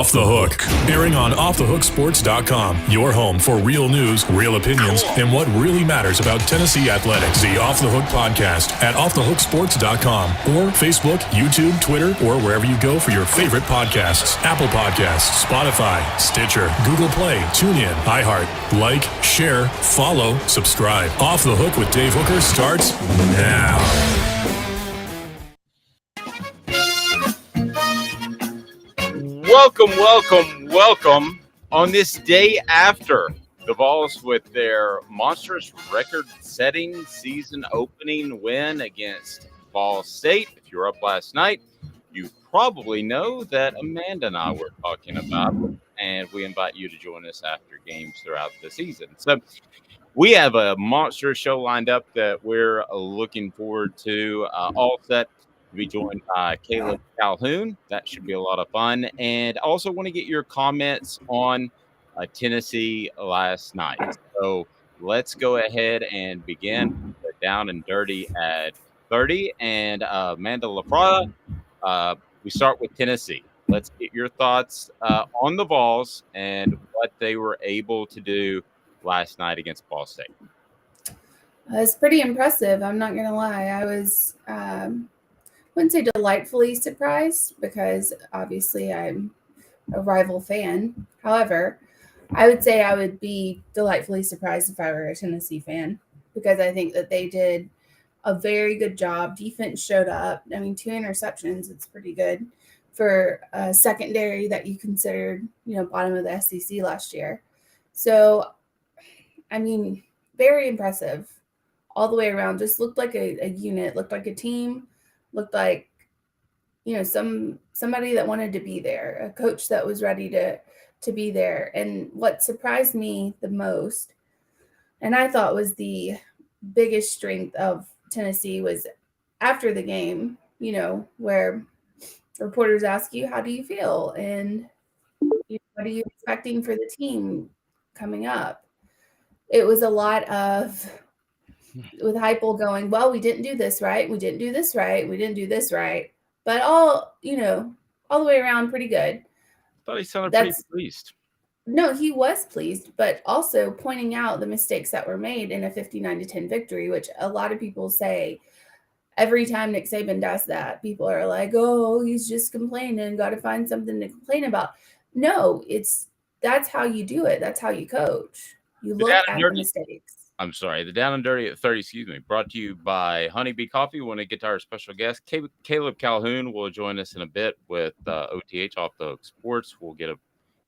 Off the Hook, airing on offthehooksports.com, your home for real news, real opinions, and what really matters about Tennessee athletics. The Off the Hook podcast at offthehooksports.com or Facebook, YouTube, Twitter, or wherever you go for your favorite podcasts. Apple Podcasts, Spotify, Stitcher, Google Play, TuneIn, iHeart. Like, share, follow, subscribe. Off the Hook with Dave Hooker starts now. Welcome on this day after the Vols with their monstrous record-setting season-opening win against Ball State. If you were up last night, you probably know that Amanda and I were talking about, and we invite you to join us after games throughout the season. So we have a monstrous show lined up that we're looking forward to, all set to be joined by Calhoun. That should be a lot of fun. And I also want to get your comments on Tennessee last night. So let's go ahead and begin down and dirty at 30. And Amanda LaFrada, we start with Tennessee. Let's get your thoughts on the Vols and what they were able to do last night against Ball State. It's pretty impressive. I'm not going to lie. I was wouldn't say delightfully surprised because obviously I'm a rival fan. However, I would say I would be delightfully surprised if I were a Tennessee fan because I think that they did a very good job. Defense showed up. I mean, 2 interceptions. It's pretty good for a secondary that you considered, bottom of the SEC last year. So, I mean, very impressive all the way around. Just looked like a unit, looked like a team. Looked like, somebody that wanted to be there, a coach that was ready to be there. And what surprised me the most, and I thought was the biggest strength of Tennessee, was after the game, where reporters ask you, how do you feel? And what are you expecting for the team coming up? It was a lot of with Heupel going, well, we didn't do this right. We didn't do this right. We didn't do this right. But all the way around, pretty good. I thought he sounded pretty pleased. No, he was pleased, but also pointing out the mistakes that were made in a 59-10 victory, which a lot of people say every time Nick Saban does that, people are like, oh, he's just complaining, got to find something to complain about. No, that's how you do it. That's how you coach. You look at the mistakes. I'm sorry, the Down and Dirty at 30, brought to you by Honeybee Coffee. We want to get to our special guest. Caleb Calhoun will join us in a bit with OTH Off the Hook Sports. We'll get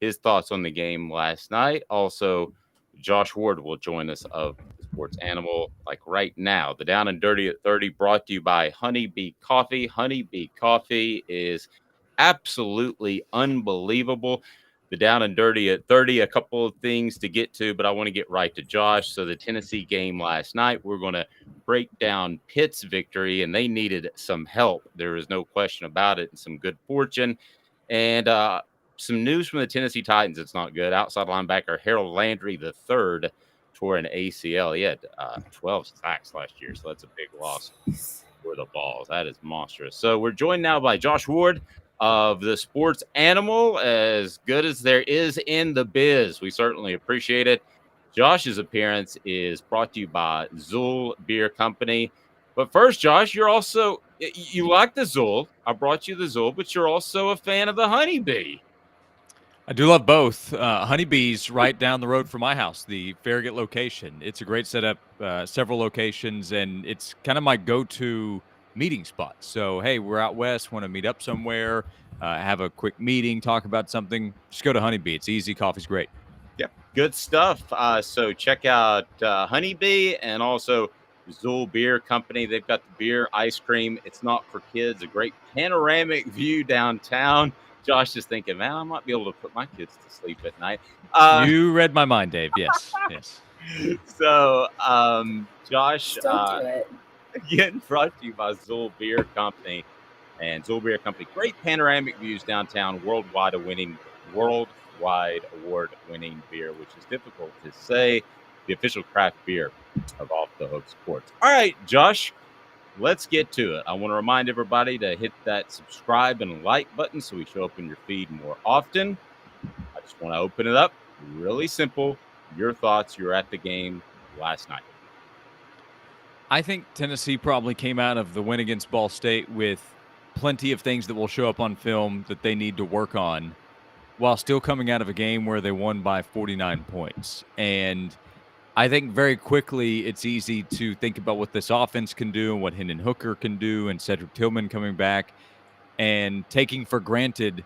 his thoughts on the game last night. Also, Josh Ward will join us of Sports Animal like right now. The Down and Dirty at 30 brought to you by Honeybee Coffee. Honeybee Coffee is absolutely unbelievable. The Down and Dirty at 30, a couple of things to get to, but I want to get right to Josh. So the Tennessee game last night, we're going to break down Pitt's victory, and they needed some help. There is no question about it, and some good fortune. And some news from the Tennessee Titans. It's not good. Outside linebacker Harold Landry III tore an ACL. He had 12 sacks last year, so that's a big loss for the Vols. That is monstrous. So we're joined now by Josh Ward of the Sports Animal, as good as there is in the biz. We certainly appreciate it. Josh's appearance is brought to you by Zool Beer Company. But first, Josh, you like the Zool. I brought you the Zool, but you're also a fan of the Honeybee. I do love both. Honeybee's right down the road from my house, the Farragut location. It's a great setup, several locations, and it's kind of my go-to meeting spot. So, hey, we're out west, want to meet up somewhere, have a quick meeting, talk about something, just go to Honeybee. It's easy. Coffee's great. Yep, good stuff. So check out Honeybee and also Zool Beer Company. They've got the beer, ice cream. It's not for kids. A great panoramic view downtown. Josh is thinking, man, I might be able to put my kids to sleep at night. You read my mind, Dave. Yes, yes. So, Josh, Don't do it. Again, brought to you by Zool Beer Company. And Zool Beer Company, great panoramic views downtown, worldwide award-winning beer, which is difficult to say, the official craft beer of Off the Hook Sports. All right, Josh, let's get to it. I want to remind everybody to hit that subscribe and like button so we show up in your feed more often. Just want to open it up. Really simple. Your thoughts. You're at the game last night. I think Tennessee probably came out of the win against Ball State with plenty of things that will show up on film that they need to work on, while still coming out of a game where they won by 49 points. And I think very quickly it's easy to think about what this offense can do and what Hendon Hooker can do and Cedric Tillman coming back and taking for granted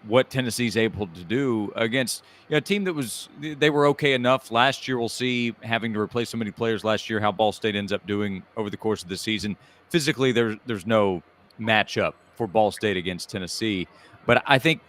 what Tennessee's able to do against a team that they were okay enough last year. We'll see, having to replace so many players last year, how Ball State ends up doing over the course of the season. Physically, there's no matchup for Ball State against Tennessee, but I think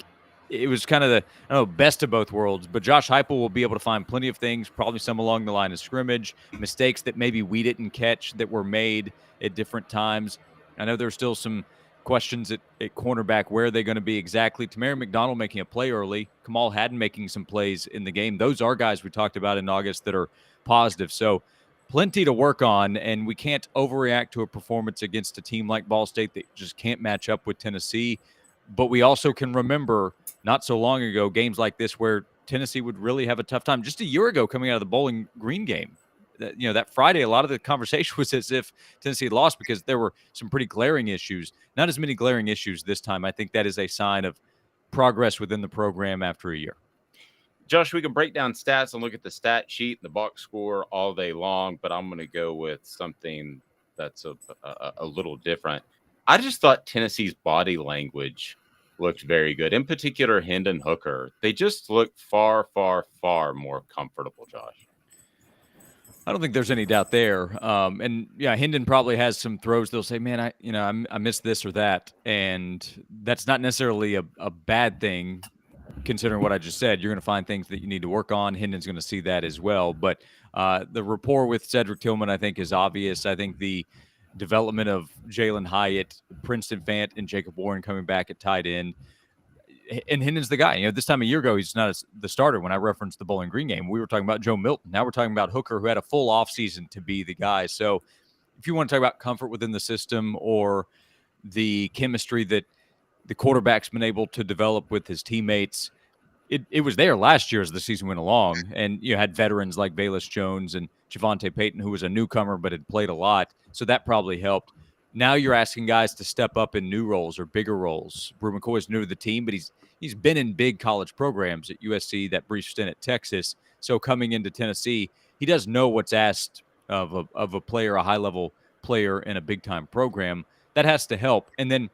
it was kind of the best of both worlds. But Josh Heupel will be able to find plenty of things, probably some along the line of scrimmage, mistakes that maybe we didn't catch that were made at different times. I know there's still some questions at cornerback. Where are they going to be exactly? Tamari McDonald making a play early. Kamal Haddon making some plays in the game. Those are guys we talked about in August that are positive. So plenty to work on, and we can't overreact to a performance against a team like Ball State that just can't match up with Tennessee. But we also can remember not so long ago games like this where Tennessee would really have a tough time. Just a year ago, coming out of the Bowling Green game, that Friday, a lot of the conversation was as if Tennessee had lost because there were some pretty glaring issues. Not as many glaring issues this time. I think that is a sign of progress within the program after a year. Josh, we can break down stats and look at the stat sheet and the box score all day long, but I'm going to go with something that's a little different. I just thought Tennessee's body language looked very good. In particular, Hendon Hooker. They just looked far, far, far more comfortable, Josh. I don't think there's any doubt there. And yeah, Hendon probably has some throws. They'll say, man, I missed this or that. And that's not necessarily a bad thing, considering what I just said. You're going to find things that you need to work on. Hendon's going to see that as well. But the rapport with Cedric Tillman, I think, is obvious. I think the development of Jalen Hyatt, Princeton Fant, and Jacob Warren coming back at tight end. And Hendon's the guy. This time a year ago, he's not the starter. When I referenced the Bowling Green game, we were talking about Joe Milton. Now we're talking about Hooker, who had a full offseason to be the guy. So if you want to talk about comfort within the system or the chemistry that the quarterback's been able to develop with his teammates, it was there last year as the season went along. And you had veterans like Bayless Jones and Javonte Payton, who was a newcomer but had played a lot. So that probably helped. Now you're asking guys to step up in new roles or bigger roles. Brew McCoy is new to the team, but he's been in big college programs at USC, that brief stint at Texas. So coming into Tennessee, he does know what's asked of a player, a high-level player in a big-time program. That has to help. And then,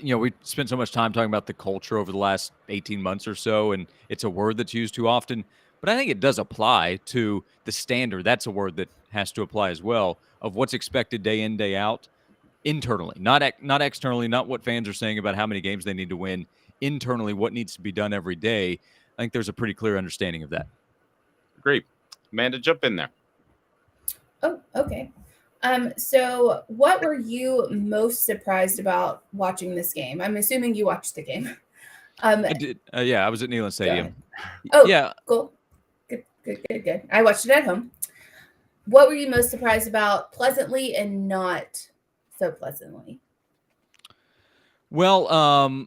we spent so much time talking about the culture over the last 18 months or so, and it's a word that's used too often. But I think it does apply to the standard. That's a word that has to apply as well, of what's expected day in, day out, internally, not externally, not what fans are saying about how many games they need to win. Internally, what needs to be done every day. I think there's a pretty clear understanding of that. Great. Amanda, jump in there. Oh, okay. So what were you most surprised about watching this game? I'm assuming you watched the game. I did. I was at Neyland Stadium. Oh, yeah. Cool. Good. I watched it at home. What were you most surprised about, pleasantly and not so pleasantly? Well,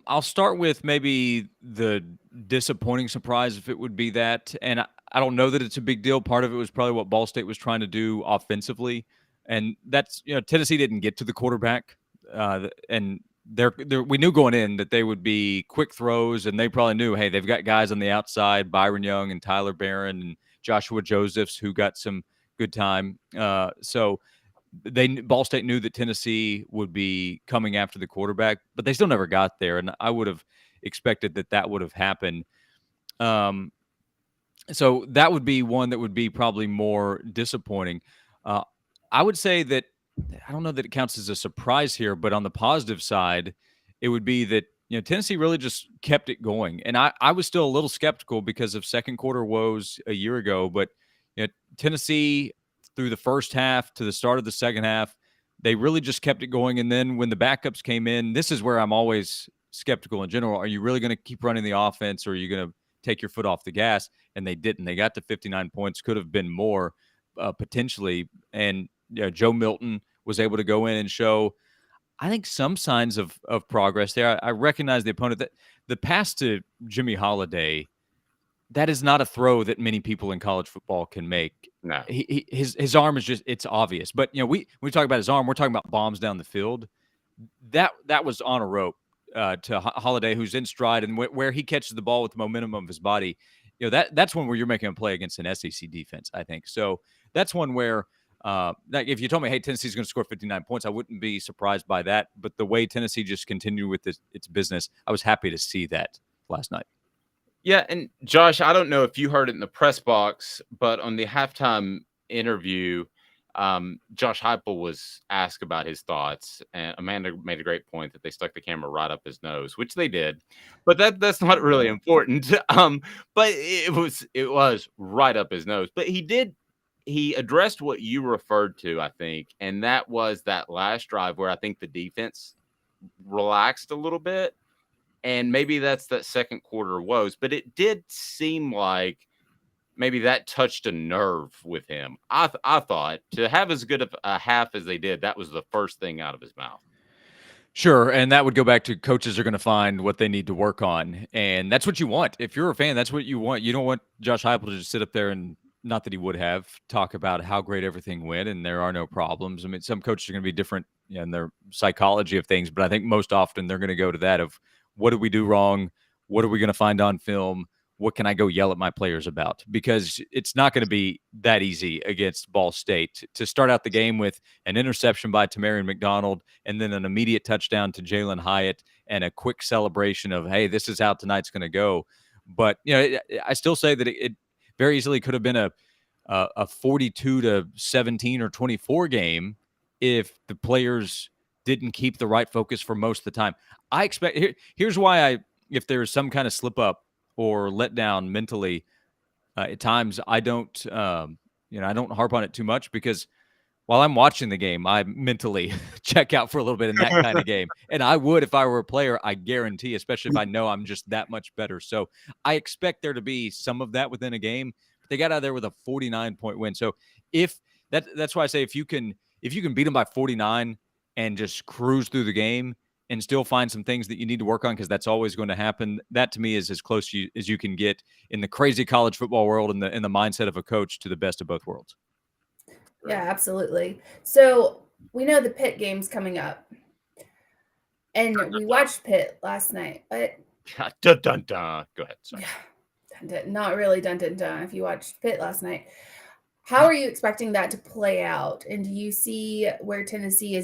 I'll start with maybe the disappointing surprise, if it would be that. And I don't know that it's a big deal. Part of it was probably what Ball State was trying to do offensively. And that's, Tennessee didn't get to the quarterback. And we knew going in that they would be quick throws, and they probably knew, hey, they've got guys on the outside, Byron Young and Tyler Barron and Joshua Josephs, who got some good time. So Ball State knew that Tennessee would be coming after the quarterback, but they still never got there. And I would have expected that would have happened. So that would be one that would be probably more disappointing. I would say that I don't know that it counts as a surprise here, but on the positive side, it would be that Tennessee really just kept it going. And I was still a little skeptical because of second quarter woes a year ago, but Tennessee through the first half to the start of the second half, they really just kept it going. And then when the backups came in, this is where I'm always skeptical in general. Are you really going to keep running the offense, or are you going to take your foot off the gas? And they didn't. They got to 59 points, could have been more potentially. And Joe Milton was able to go in and show, I think, some signs of progress there. I recognize the opponent. That the pass to Jimmy Holiday that is not a throw that many people in college football can make. No. His arm is just, it's obvious. But, when we talk about his arm, we're talking about bombs down the field. That was on a rope to Holiday, who's in stride, and where he catches the ball with the momentum of his body. That's one where you're making a play against an SEC defense, I think. So that's one where, like if you told me, hey, Tennessee's going to score 59 points, I wouldn't be surprised by that. But the way Tennessee just continued with its business, I was happy to see that last night. Yeah, and Josh, I don't know if you heard it in the press box, but on the halftime interview, Josh Heupel was asked about his thoughts, and Amanda made a great point that they stuck the camera right up his nose, which they did, but that's not really important. But it was right up his nose. But he addressed what you referred to, I think, and that was that last drive where I think the defense relaxed a little bit. And maybe that's that second quarter woes, but it did seem like maybe that touched a nerve with him. I thought to have as good of a half as they did, that was the first thing out of his mouth. Sure, and that would go back to coaches are going to find what they need to work on, and that's what you want. If you're a fan, that's what you want. You don't want Josh Heupel to just sit up there and, not that he would have, talk about how great everything went and there are no problems. I mean, some coaches are going to be different in their psychology of things, but I think most often they're going to go to that of, what did we do wrong? What are we going to find on film? What can I go yell at my players about? Because it's not going to be that easy against Ball State to start out the game with an interception by Tamarion McDonald and then an immediate touchdown to Jalen Hyatt and a quick celebration of, hey, this is how tonight's going to go. But, I still say that it very easily could have been a 42-17 or 24 game if the players didn't keep the right focus for most of the time. I expect here's why if there's some kind of slip up or let down mentally, at times I don't I don't harp on it too much, because while I'm watching the game, I mentally check out for a little bit in that kind of game. And I would if I were a player, I guarantee, especially if I know I'm just that much better. So I expect there to be some of that within a game. But they got out of there with a 49-point win. So that's why I say if you can beat them by 49 and just cruise through the game and still find some things that you need to work on, because that's always going to happen. That to me is as close as you can get in the crazy college football world and in the mindset of a coach to the best of both worlds. Yeah, absolutely. So we know the Pitt game's coming up, and we watched Pitt last night, but dun, dun, dun. Go ahead. Sorry. Not really dun, dun, dun. If you watched Pitt last night, how are you expecting that to play out? And do you see where Tennessee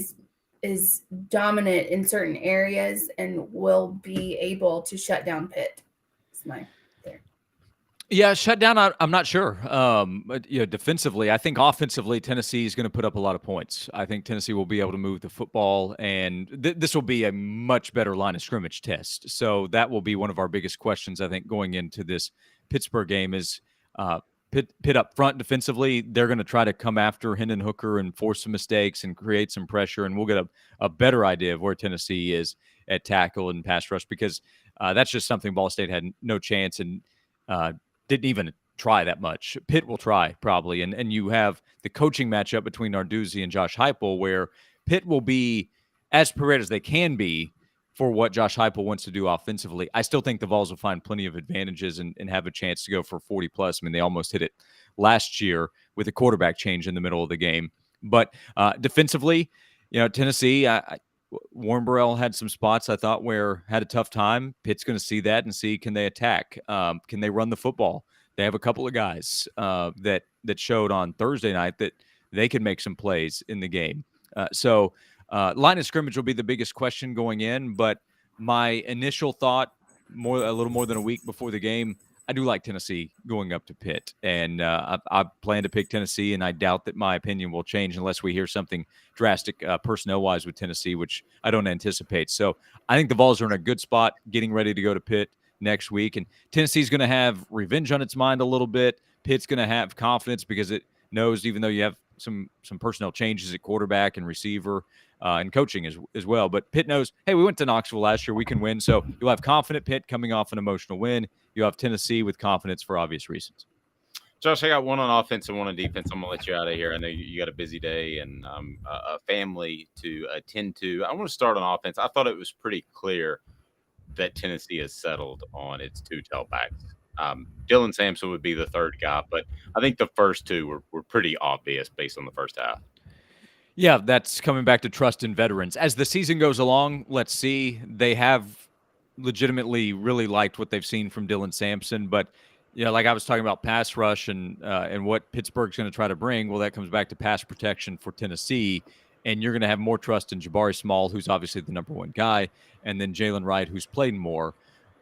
is dominant in certain areas and will be able to shut down Pitt? That's my there. Yeah, shut down, I'm not sure. But, defensively, I think offensively, Tennessee is going to put up a lot of points. I think Tennessee will be able to move the football, and this will be a much better line of scrimmage test. So that will be one of our biggest questions, I think, going into this Pittsburgh game is Pitt up front defensively. They're going to try to come after Hendon Hooker and force some mistakes and create some pressure, and we'll get a better idea of where Tennessee is at tackle and pass rush, because that's just something Ball State had no chance and didn't even try that much. Pitt will try probably, and you have the coaching matchup between Narduzzi and Josh Heupel, where Pitt will be as prepared as they can be for what Josh Heupel wants to do offensively. I still think the Vols will find plenty of advantages and have a chance to go for 40+. I mean, they almost hit it last year with a quarterback change in the middle of the game. But defensively, Tennessee, Warren Burrell had some spots I thought where had a tough time. Pitt's going to see that and see, can they attack? Can they run the football? They have a couple of guys that showed on Thursday night that they could make some plays in the game. So line of scrimmage will be the biggest question going in, but my initial thought, a little more than a week before the game, I do like Tennessee going up to Pitt, and I plan to pick Tennessee, and I doubt that my opinion will change unless we hear something drastic personnel-wise with Tennessee, which I don't anticipate. So I think the Vols are in a good spot getting ready to go to Pitt next week, and Tennessee's going to have revenge on its mind a little bit. Pitt's going to have confidence because it knows, even though you have some personnel changes at quarterback and receiver and coaching as well, but Pitt knows, hey, we went to Knoxville last year, we can win. So you'll have confident Pitt coming off an emotional win. You'll have Tennessee with confidence for obvious reasons. Josh, I got one on offense and one on defense. I'm going to let you out of here. I know you got a busy day and a family to attend to. I want to start on offense. I thought it was pretty clear that Tennessee has settled on its two tailbacks. Dylan Sampson would be the third guy, but I think the first two were pretty obvious based on the first half. Yeah, that's coming back to trust in veterans. As the season goes along, let's see. They have legitimately really liked what they've seen from Dylan Sampson, but like I was talking about pass rush and what Pittsburgh's going to try to bring. Well, that comes back to pass protection for Tennessee, and you're going to have more trust in Jabari Small, who's obviously the number one guy, and then Jalen Wright, who's played more.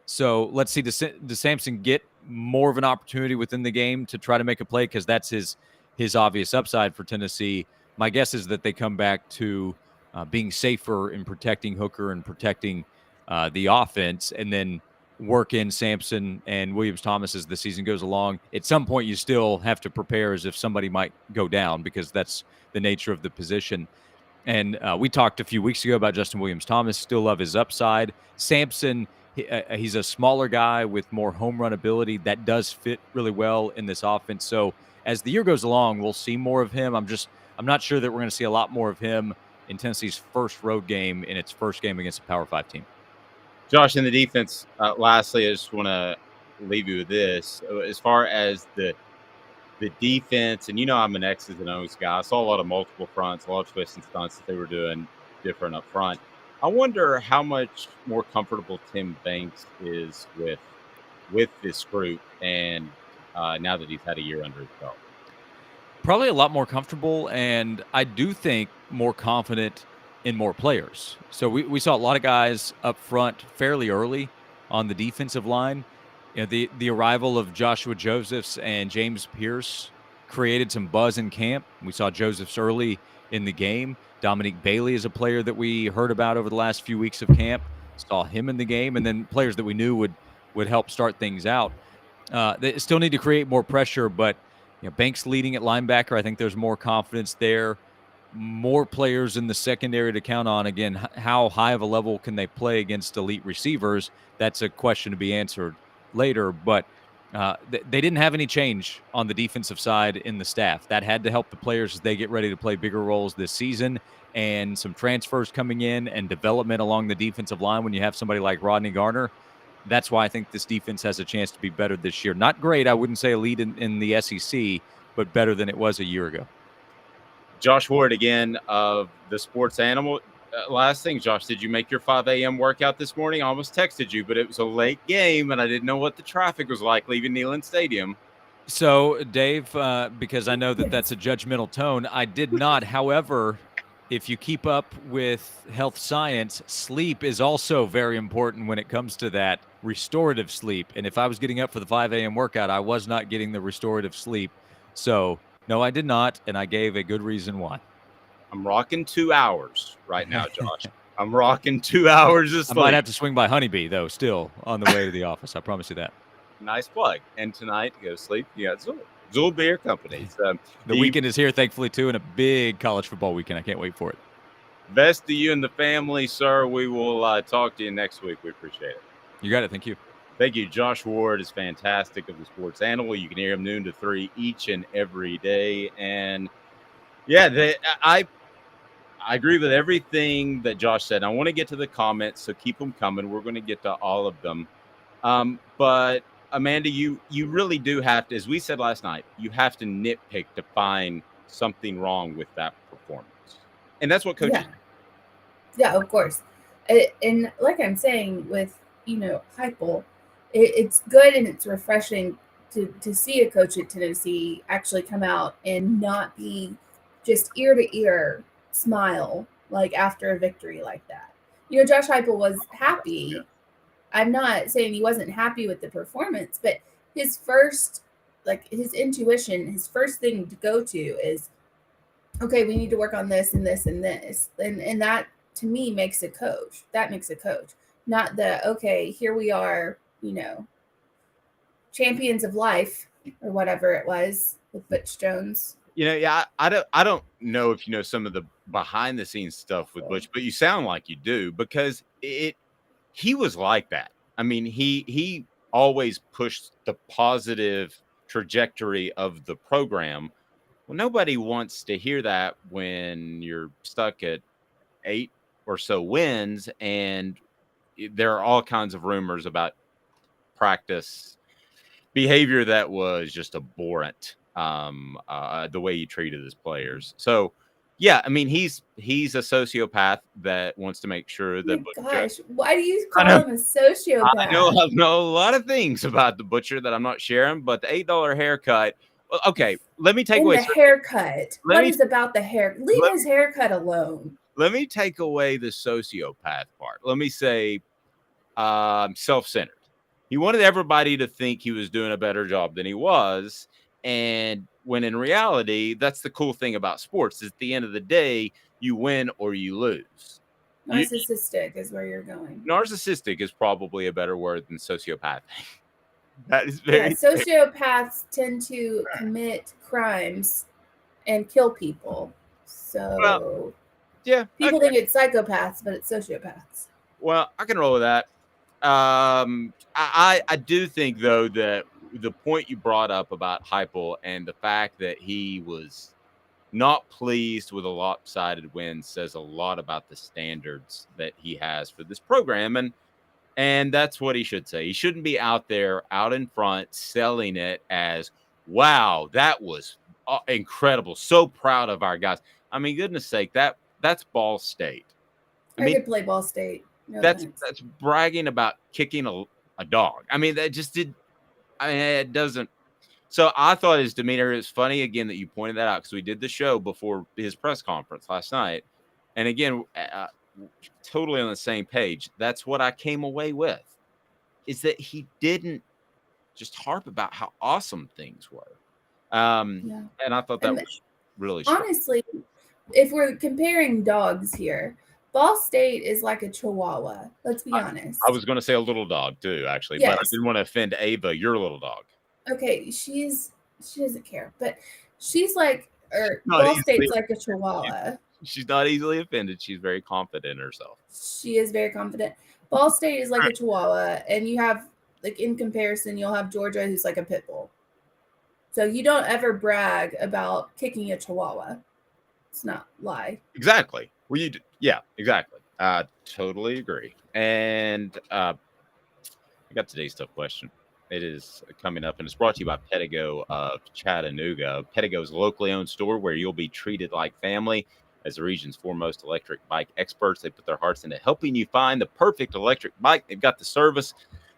So let's see, does Sampson get more of an opportunity within the game to try to make a play, because that's his obvious upside for Tennessee. My guess is that they come back to being safer in protecting Hooker and protecting the offense, and then work in Sampson and Williams-Thomas as the season goes along. At some point, you still have to prepare as if somebody might go down, because that's the nature of the position. And we talked a few weeks ago about Justin Williams-Thomas. Still love his upside. Sampson, he's a smaller guy with more home run ability that does fit really well in this offense. So as the year goes along, we'll see more of him. I'm not sure that we're going to see a lot more of him in Tennessee's first road game, in its first game against a Power 5 team. Josh, in the defense, lastly, I just want to leave you with this. As far as the defense, and I'm an X's and O's guy. I saw a lot of multiple fronts, a lot of twists and stunts that they were doing different up front. I wonder how much more comfortable Tim Banks is with this group, and now that he's had a year under his belt. Probably a lot more comfortable, and I do think more confident in more players. So we saw a lot of guys up front fairly early on the defensive line. The arrival of Joshua Josephs and James Pierce created some buzz in camp. We saw Josephs early in the game. Dominique Bailey is a player that we heard about over the last few weeks of camp. Saw him in the game, and then players that we knew would help start things out. They still need to create more pressure, but Banks leading at linebacker, I think there's more confidence there. More players in the secondary to count on. Again, how high of a level can they play against elite receivers? That's a question to be answered later. But they didn't have any change on the defensive side in the staff. That had to help the players as they get ready to play bigger roles this season, and some transfers coming in and development along the defensive line when you have somebody like Rodney Garner. That's why I think this defense has a chance to be better this year. Not great. I wouldn't say elite in the SEC, but better than it was a year ago. Josh Ward again of the Sports Animal. Last thing, Josh, did you make your 5 a.m. workout this morning? I almost texted you, but it was a late game, and I didn't know what the traffic was like leaving Neyland Stadium. So, Dave, because I know that that's a judgmental tone, I did not. However, if you keep up with health science, sleep is also very important when it comes to that restorative sleep. And if I was getting up for the 5 a.m. workout, I was not getting the restorative sleep. So, no, I did not, and I gave a good reason why. I'm rocking 2 hours right now, Josh. I'm rocking 2 hours of sleep. I might have to swing by Honeybee, though, still on the way to the office. I promise you that. Nice plug. And tonight, to go to sleep, you got Zool Beer Company. The weekend is here, thankfully, too, and a big college football weekend. I can't wait for it. Best to you and the family, sir. We will talk to you next week. We appreciate it. You got it. Thank you. Thank you. Josh Ward is fantastic of the Sports Animal. You can hear him noon to 3 each and every day. And, yeah, I agree with everything that Josh said. I want to get to the comments, so keep them coming. We're going to get to all of them. But, Amanda, you really do have to, as we said last night, you have to nitpick to find something wrong with that performance. And that's what coaches do. Yeah, of course. And like I'm saying with, Heupel, it's good and it's refreshing to see a coach at Tennessee actually come out and not be just ear to ear smile like after a victory like that. Josh Heupel was happy. I'm not saying he wasn't happy with the performance, but his first, his intuition, his first thing to go to is, okay, we need to work on this and this and this. And that, to me, makes a coach. That makes a coach. Not the, okay, here we are, champions of life or whatever it was with Butch Jones. I don't know if you know some of the behind the scenes stuff with Butch, but you sound like you do, because he was like that. I mean, he always pushed the positive trajectory of the program. Well, nobody wants to hear that when you're stuck at 8 or so wins, and there are all kinds of rumors about practice behavior that was just abhorrent. The way he treated his players. So, yeah, I mean, he's a sociopath that wants to make sure that. Oh my gosh, why do you I call him a sociopath? I know a lot of things about the Butcher that I'm not sharing, but the $8 haircut. Okay, let me take away the haircut. Let me- What is about the hair? Leave his haircut alone. Let me take away the sociopath part. Let me say self-centered. He wanted everybody to think he was doing a better job than he was. And when in reality, that's the cool thing about sports is at the end of the day, you win or you lose. Narcissistic is where you're going. Narcissistic is probably a better word than sociopathic. That is very sociopaths tend to commit crimes and kill people. So people think it's psychopaths, but it's sociopaths. Well, I can roll with that. I do think though that the point you brought up about Heupel and the fact that he was not pleased with a lopsided win says a lot about the standards that he has for this program. And that's what he should say. He shouldn't be out there, out in front, selling it as, wow, that was incredible. So proud of our guys. I mean, goodness sake, that's Ball State. I could play Ball State. No that's bragging about kicking a dog. I mean, that just did. I mean, it doesn't. So I thought his demeanor is funny again that you pointed that out because we did the show before his press conference last night, and again, totally on the same page. That's what I came away with, is that he didn't just harp about how awesome things were, and I thought that was really honestly. If we're comparing dogs here, Ball State is like a Chihuahua. Let's be honest. I was going to say a little dog too, actually, but I didn't want to offend Ava. You're a little dog. Okay, she doesn't care, but she's like, Ball State's like a Chihuahua. She's not easily offended. She's very confident in herself. She is very confident. Ball State is like a Chihuahua, and you have, like, in comparison, you'll have Georgia, who's like a pit bull. So you don't ever brag about kicking a Chihuahua. It's not lie. Exactly. Well, yeah, exactly. I totally agree. And I got today's tough question. It is coming up, and it's brought to you by Pedego of Chattanooga. Pedego is a locally owned store where you'll be treated like family. As the region's foremost electric bike experts, they put their hearts into helping you find the perfect electric bike. They've got the service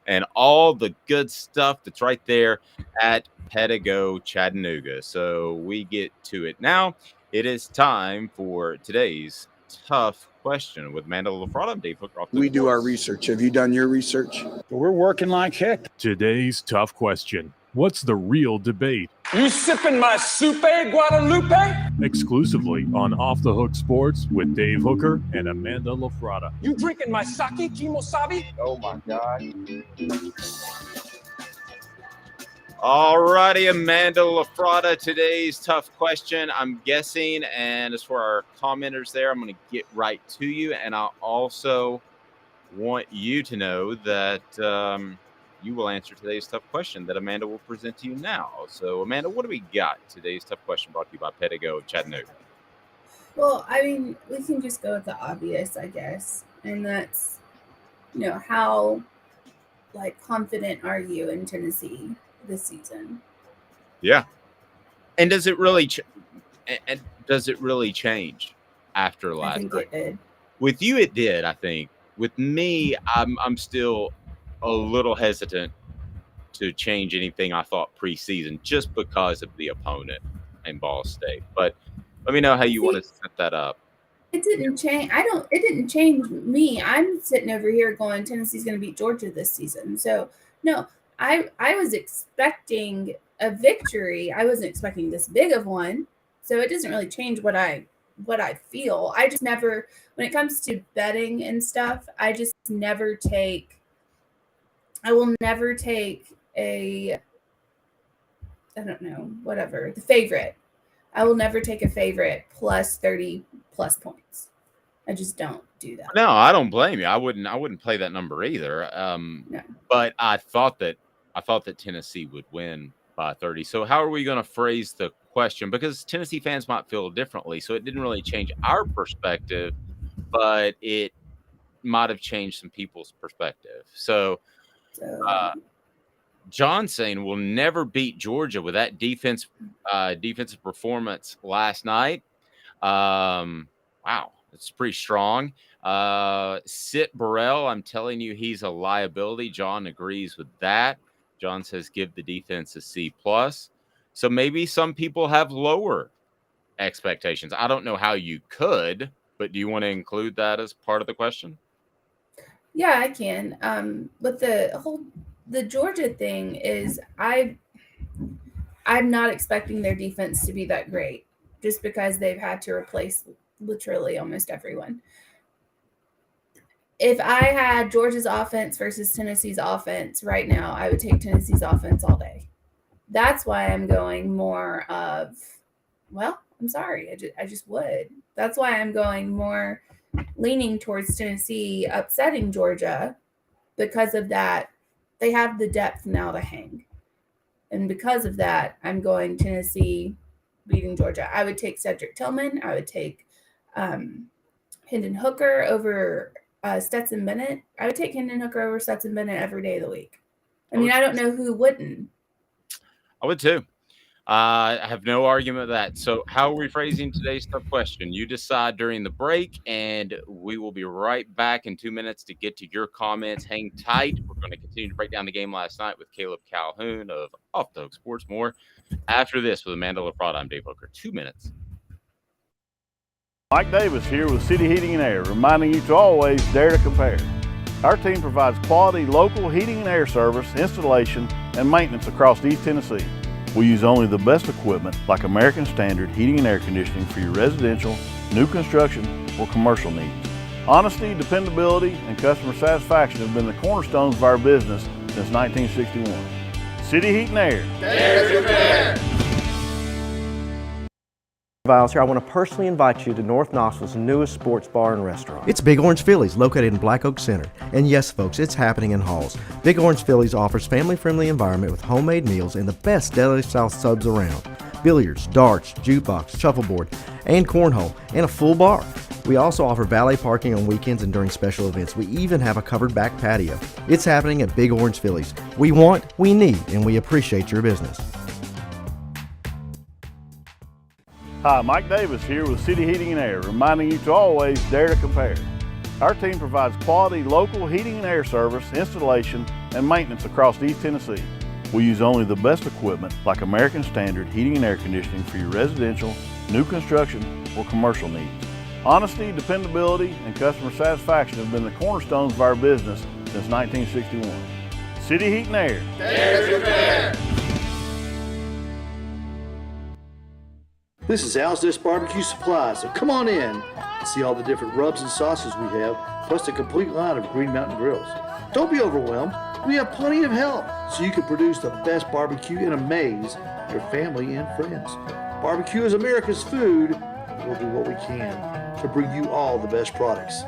and all the good stuff that's right there at Pedego Chattanooga. So we get to it now. It is time for today's tough question with Amanda LaFrada and Dave Hooker. We do our research. Have you done your research? We're working like heck. Today's tough question. What's the real debate? You sipping my soupe, Guadalupe? Exclusively on Off the Hook Sports with Dave Hooker and Amanda LaFrada. You drinking my sake, Kimosabi? Oh, my God. All righty, Amanda LaFrada, today's tough question, I'm guessing. And as for our commenters there, I'm going to get right to you. And I also want you to know that you will answer today's tough question that Amanda will present to you now. So, Amanda, what do we got? Today's tough question brought to you by Pedego of Chattanooga. Well, I mean, we can just go with the obvious, I guess. And that's, how, confident are you in Tennessee this season? Yeah. And does it really change after last night? I think it did. With you, it did, I think. With me, I'm still a little hesitant to change anything I thought preseason just because of the opponent in Ball State. But let me know how you want to set that up. It didn't change. It didn't change me. I'm sitting over here going, Tennessee's going to beat Georgia this season. So, no, I was expecting a victory. I wasn't expecting this big of one. So it doesn't really change what I feel. I just never, when it comes to betting and stuff, I will never take the favorite. I will never take a favorite plus 30 plus points. I just don't do that. No, I don't blame you. I wouldn't play that number either. No. But I thought that Tennessee would win by 30. So how are we going to phrase the question? Because Tennessee fans might feel differently. So it didn't really change our perspective, but it might have changed some people's perspective. So John saying we'll never beat Georgia with that defensive performance last night. Wow, it's pretty strong. Sit Burrell, I'm telling you, he's a liability. John agrees with that. John says give the defense a C+. So maybe some people have lower expectations. I don't know how you could, but do you want to include that as part of the question? Yeah, I can. But the Georgia thing is I'm not expecting their defense to be that great just because they've had to replace literally almost everyone. If I had Georgia's offense versus Tennessee's offense right now, I would take Tennessee's offense all day. That's why I'm going more of, well, I'm sorry, I just would. That's why I'm going more leaning towards Tennessee upsetting Georgia because of that. They have the depth now to hang. And because of that, I'm going Tennessee beating Georgia. I would take Cedric Tillman. I would take Hendon Hooker over Stetson Bennett. I would take Hendon Hooker over Stetson Bennett every day of the week. I mean, I don't know who wouldn't. I would too. I have no argument with that. So how are we phrasing today's tough question? You decide during the break, and we will be right back in 2 minutes to get to your comments. Hang tight. We're going to continue to break down the game last night with Caleb Calhoun of Off the Hook Sports. More after this with Amanda LaFrada. I'm Dave Hooker. 2 minutes. Mike Davis here with City Heating and Air, reminding you to always dare to compare. Our team provides quality local heating and air service, installation, and maintenance across East Tennessee. We use only the best equipment like American Standard heating and air conditioning for your residential, new construction, or commercial needs. Honesty, dependability, and customer satisfaction have been the cornerstones of our business since 1961. City Heat and Air. Dare to compare. Vols here. I want to personally invite you to North Knoxville's newest sports bar and restaurant. It's Big Orange Phillies, located in Black Oak Center. And yes, folks, it's happening in Halls. Big Orange Phillies offers family-friendly environment with homemade meals and the best deli-style subs around. Billiards, darts, jukebox, shuffleboard, and cornhole, and a full bar. We also offer valet parking on weekends and during special events. We even have a covered back patio. It's happening at Big Orange Phillies. We want, we need, and we appreciate your business. Hi, Mike Davis here with City Heating and Air, reminding you to always dare to compare. Our team provides quality local heating and air service, installation, and maintenance across East Tennessee. We use only the best equipment like American Standard heating and air conditioning for your residential, new construction, or commercial needs. Honesty, dependability, and customer satisfaction have been the cornerstones of our business since 1961. City Heat and Air. Dare to compare. This is Al's Nest Barbecue Supply, so come on in and see all the different rubs and sauces we have, plus a complete line of Green Mountain grills. Don't be overwhelmed. We have plenty of help so you can produce the best barbecue and amaze your family and friends. Barbecue is America's food. We'll do what we can to bring you all the best products.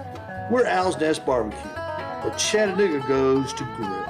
We're Al's Nest Barbecue, where Chattanooga goes to grill.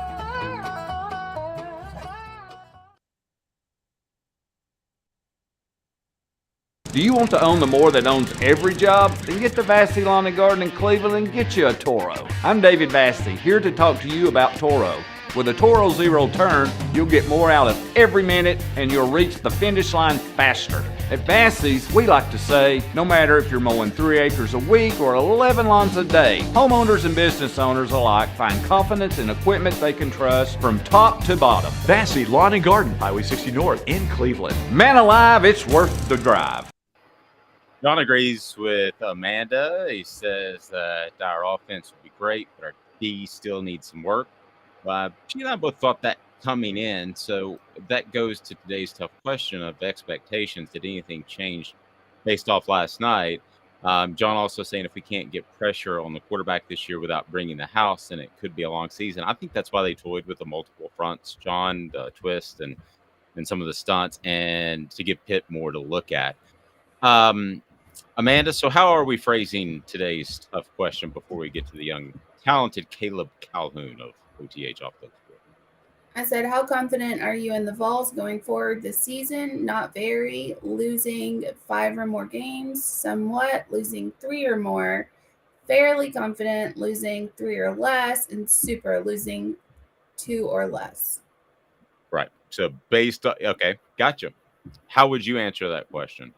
Do you want to own the more that owns every job? Then get to Vassey Lawn and Garden in Cleveland and get you a Toro. I'm David Vassey, here to talk to you about Toro. With a Toro Zero Turn, you'll get more out of every minute and you'll reach the finish line faster. At Vassey's, we like to say, no matter if you're mowing 3 acres a week or 11 lawns a day, homeowners and business owners alike find confidence in equipment they can trust from top to bottom. Vassey Lawn and Garden, Highway 60 North in Cleveland. Man alive, it's worth the drive. John agrees with Amanda. He says that our offense would be great, but our D still needs some work. She and I both thought that coming in, so that goes to today's tough question of expectations. Did anything change based off last night? John also saying if we can't get pressure on the quarterback this year without bringing the house, then it could be a long season. I think that's why they toyed with the multiple fronts, John, the twist, and some of the stunts, and to give Pitt more to look at. Amanda, so how are we phrasing today's tough question before we get to the young, talented Caleb Calhoun of OTH off the field? I said, how confident are you in the Vols going forward this season? Not very. Losing 5 or more games, somewhat. Losing 3 or more, fairly confident. Losing 3 or less, and super losing 2 or less. So based on, okay, gotcha. How would you answer that question?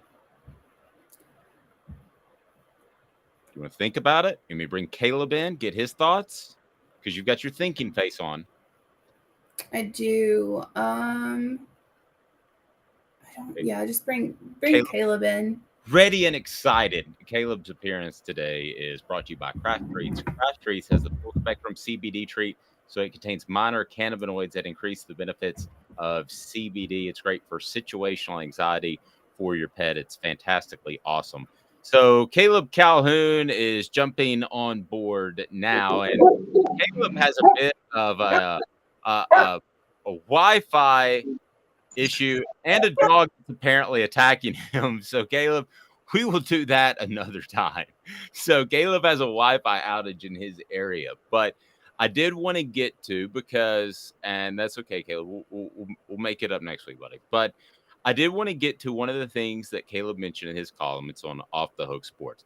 You want to think about it? Let me bring Caleb in, get his thoughts, because you've got your thinking face on. I do. Just bring Caleb in. Ready and excited. Caleb's appearance today is brought to you by Craft Treats. Craft Treats has a full spectrum CBD treat, so it contains minor cannabinoids that increase the benefits of CBD. It's great for situational anxiety for your pet. It's fantastically awesome. So Caleb Calhoun is jumping on board now, and Caleb has a bit of a Wi-Fi issue and a dog that's apparently attacking him. So Caleb, we will do that another time. So Caleb has a Wi-Fi outage in his area, but I did want to get to and that's okay, Caleb. We'll make it up next week, buddy. But I did want to get to one of the things that Caleb mentioned in his column. It's on Off the Hook Sports.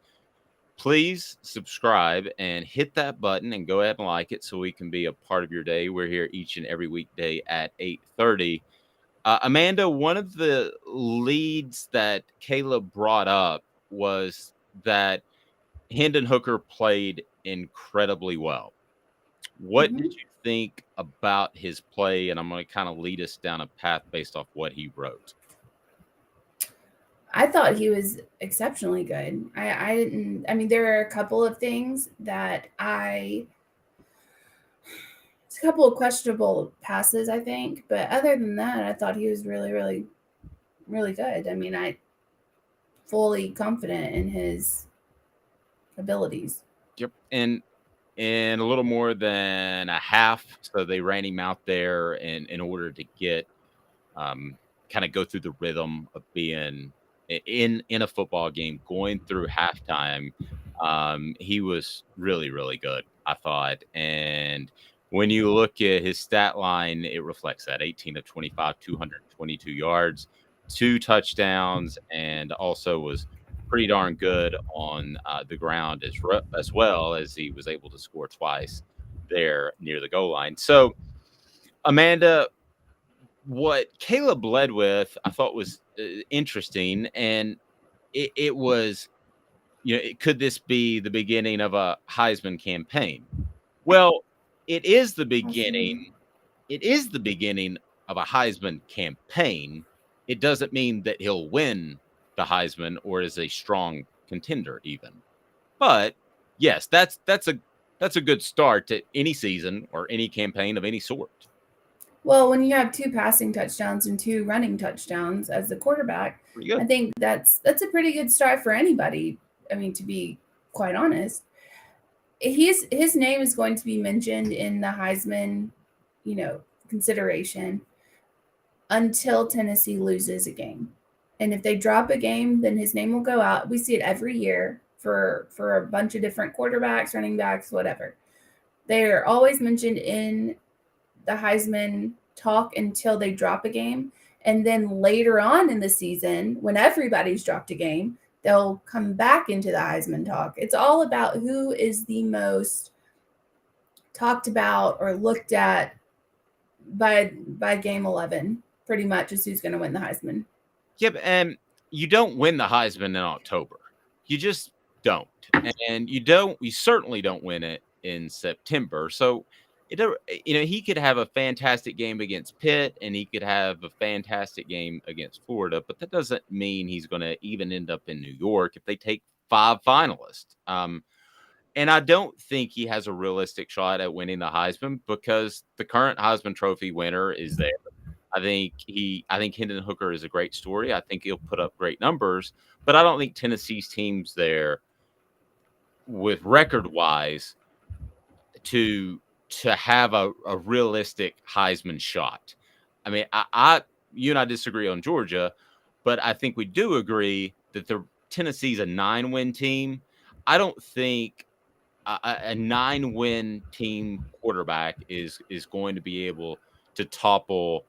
Please subscribe and hit that button and go ahead and like it so we can be a part of your day. We're here each and every weekday at 8:30. Amanda, one of the leads that Caleb brought up was that Hendon Hooker played incredibly well. What did you think about his play? And I'm going to kind of lead us down a path based off what he wrote. I thought he was exceptionally good. I mean, there are a couple of things that it's a couple of questionable passes, I think. But other than that, I thought he was really, really, really good. I mean, I fully confident in his abilities. Yep. And in a little more than a half, so they ran him out there in order to get kind of go through the rhythm of being in a football game, going through halftime. He was really, really good, I thought. And when you look at his stat line, it reflects that 18 of 25, 222 yards, 2 touchdowns, and also was pretty darn good on the ground as well, as he was able to score twice there near the goal line. So, Amanda, what Caleb led with, I thought was interesting, and it was, could this be the beginning of a Heisman campaign? Well, it is the beginning. It is the beginning of a Heisman campaign. It doesn't mean that he'll win the Heisman or is a strong contender even. But yes, that's a good start to any season or any campaign of any sort. Well, when you have 2 passing touchdowns and 2 running touchdowns as the quarterback, I think that's a pretty good start for anybody. I mean, to be quite honest, his name is going to be mentioned in the Heisman, consideration until Tennessee loses a game. And if they drop a game, then his name will go out. We see it every year for a bunch of different quarterbacks, running backs, whatever. They're always mentioned in the Heisman talk until they drop a game. And then later on in the season, when everybody's dropped a game, they'll come back into the Heisman talk. It's all about who is the most talked about or looked at by game 11, pretty much, is who's going to win the Heisman. Yep, and you don't win the Heisman in October. You just don't. And you certainly don't win it in September. So, he could have a fantastic game against Pitt and he could have a fantastic game against Florida, but that doesn't mean he's going to even end up in New York if they take 5 finalists. And I don't think he has a realistic shot at winning the Heisman because the current Heisman Trophy winner is there. I think Hendon Hooker is a great story. I think he'll put up great numbers, but I don't think Tennessee's team's there with record-wise to have a realistic Heisman shot. I mean, you and I disagree on Georgia, but I think we do agree that Tennessee's a 9-win team. I don't think a 9-win team quarterback is going to be able to topple.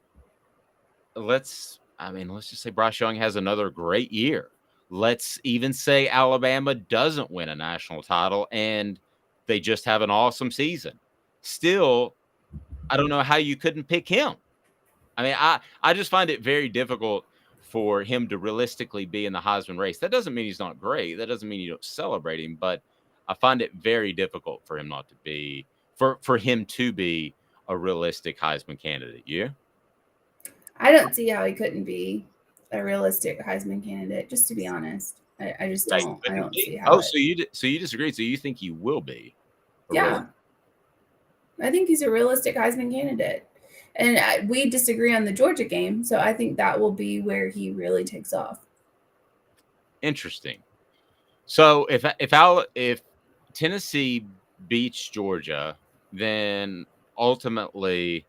Let's just say Bryce Young has another great year. Let's even say Alabama doesn't win a national title and they just have an awesome season. Still, I don't know how you couldn't pick him. I mean, I just find it very difficult for him to realistically be in the Heisman race. That doesn't mean he's not great. That doesn't mean you don't celebrate him, but I find it very difficult for him not to be for him to be a realistic Heisman candidate. You? I don't see how he couldn't be a realistic Heisman candidate, just to be honest. I just don't. I don't see how. So you disagree? So you think he will be? Yeah, I think he's a realistic Heisman candidate, and we disagree on the Georgia game. So I think that will be where he really takes off. Interesting. So if Tennessee beats Georgia, then ultimately,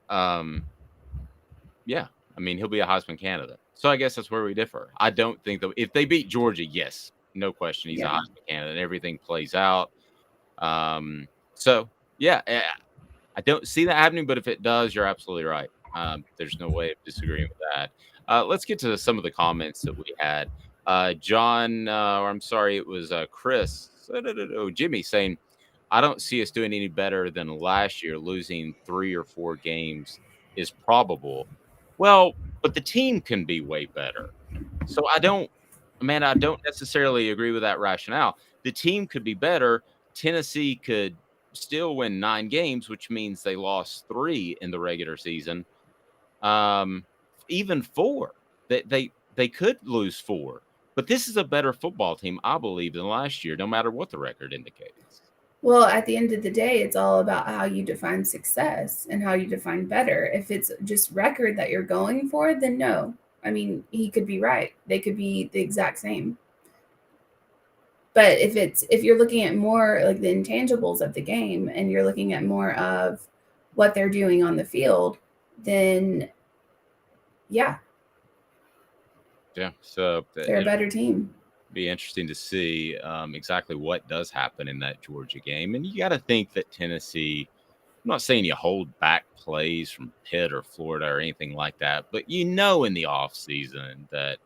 yeah, I mean, he'll be a Heisman candidate. So I guess that's where we differ. I don't think that if they beat Georgia, yes, no question, he's a Heisman candidate, and everything plays out. So yeah, I don't see that happening, but if it does, you're absolutely right. There's no way of disagreeing with that. Let's get to some of the comments that we had. John, or I'm sorry, it was Chris. Jimmy saying, I don't see us doing any better than last year. Losing 3 or 4 games is probable. Well, but the team can be way better. So I don't necessarily agree with that rationale. The team could be better. Tennessee could still win 9 games, which means they lost 3 in the regular season. Even 4. They could lose 4. But this is a better football team, I believe, than last year, no matter what the record indicates. Well, at the end of the day, it's all about how you define success and how you define better. If it's just record that you're going for, then no. I mean, he could be right. They could be the exact same. But if you're looking at more like the intangibles of the game and you're looking at more of what they're doing on the field, then yeah. Yeah. So they're a better team. Be interesting to see exactly what does happen in that Georgia game. And you got to think that Tennessee, I'm not saying you hold back plays from Pitt or Florida or anything like that, but in the offseason that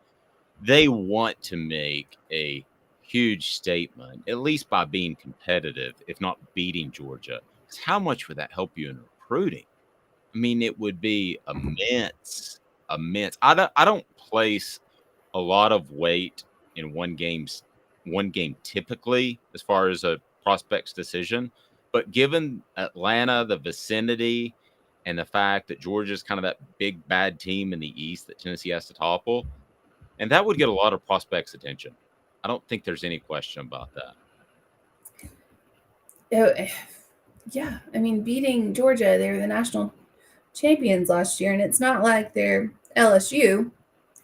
they want to make a huge statement, at least by being competitive, if not beating Georgia. Because how much would that help you in recruiting? I mean, it would be immense. I don't place a lot of weight in one game typically as far as a prospect's decision. But given Atlanta, the vicinity, and the fact that Georgia's kind of that big bad team in the East that Tennessee has to topple, and that would get a lot of prospects' attention. I don't think there's any question about that. Yeah, I mean, beating Georgia, they were the national champions last year, and it's not like they're LSU,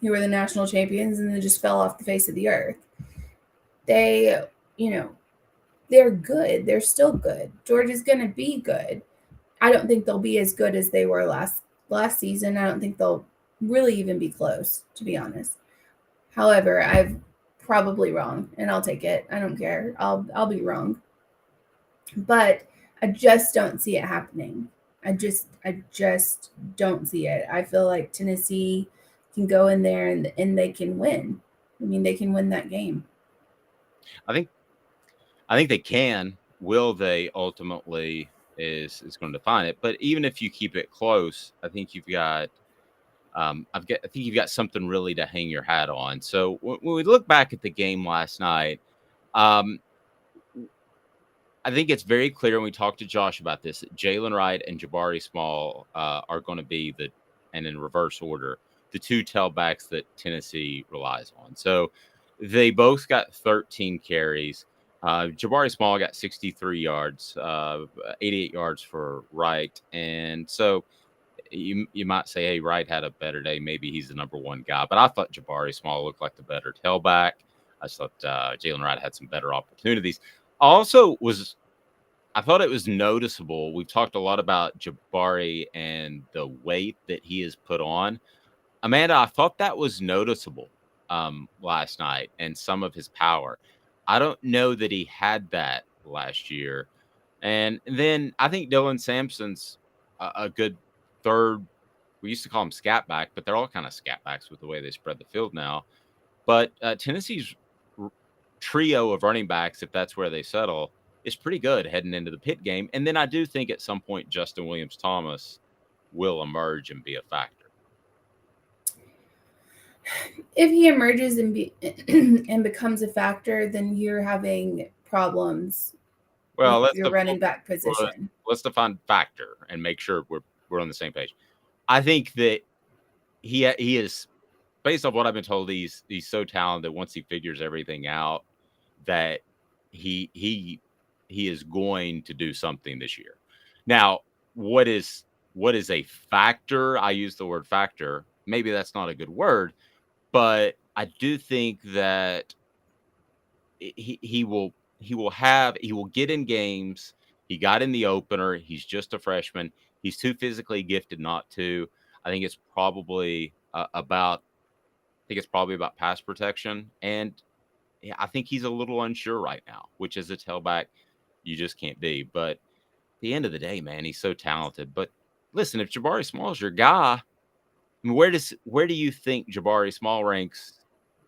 who were the national champions and then just fell off the face of the earth. They're good. They're still good. Georgia's going to be good. I don't think they'll be as good as they were last season. I don't think they'll really even be close, to be honest. However, I'm probably wrong, and I'll take it. I don't care. I'll be wrong. But I just don't see it happening. I just don't see it. I feel like Tennessee can go in there and they can win. I mean, they can win that game. I think they can. Will they ultimately is going to define it. But even if you keep it close, I think you've got I think you've got something really to hang your hat on. So when we look back at the game last night, I think it's very clear, and we talked to Josh about this, that Jalen Wright and Jabari Small are going to be and in reverse order, the 2 tailbacks that Tennessee relies on. So they both got 13 carries. Jabari Small got 63 yards, 88 yards for Wright. And so you might say, hey, Wright had a better day. Maybe he's the number 1 guy. But I thought Jabari Small looked like the better tailback. I just thought Jalen Wright had some better opportunities. I thought it was noticeable. We've talked a lot about Jabari and the weight that he has put on. Amanda, I thought that was noticeable last night and some of his power. I don't know that he had that last year. And then I think Dylan Sampson's a good third. We used to call him scat back, but they're all kind of scat backs with the way they spread the field now. But Tennessee's trio of running backs, if that's where they settle, is pretty good heading into the Pitt game. And then I do think at some point Justin Williams-Thomas will emerge and be a factor. if he emerges and and becomes a factor, then you're having problems with your running back position. Let's define factor and make sure we're on the same page. I think that he is, based off what I've been told, he's so talented. Once he figures everything out, that he is going to do something this year. Now, what is a factor? I use the word factor. Maybe that's not a good word, but I do think that he will get in games. He got in the opener. He's just a freshman. He's too physically gifted not to. I think it's probably about pass protection, and I think he's a little unsure right now, which is a tailback you just can't be. But at the end of the day, man, he's so talented. But listen, if Jabari Small is your guy, I mean, where do you think Jabari Small ranks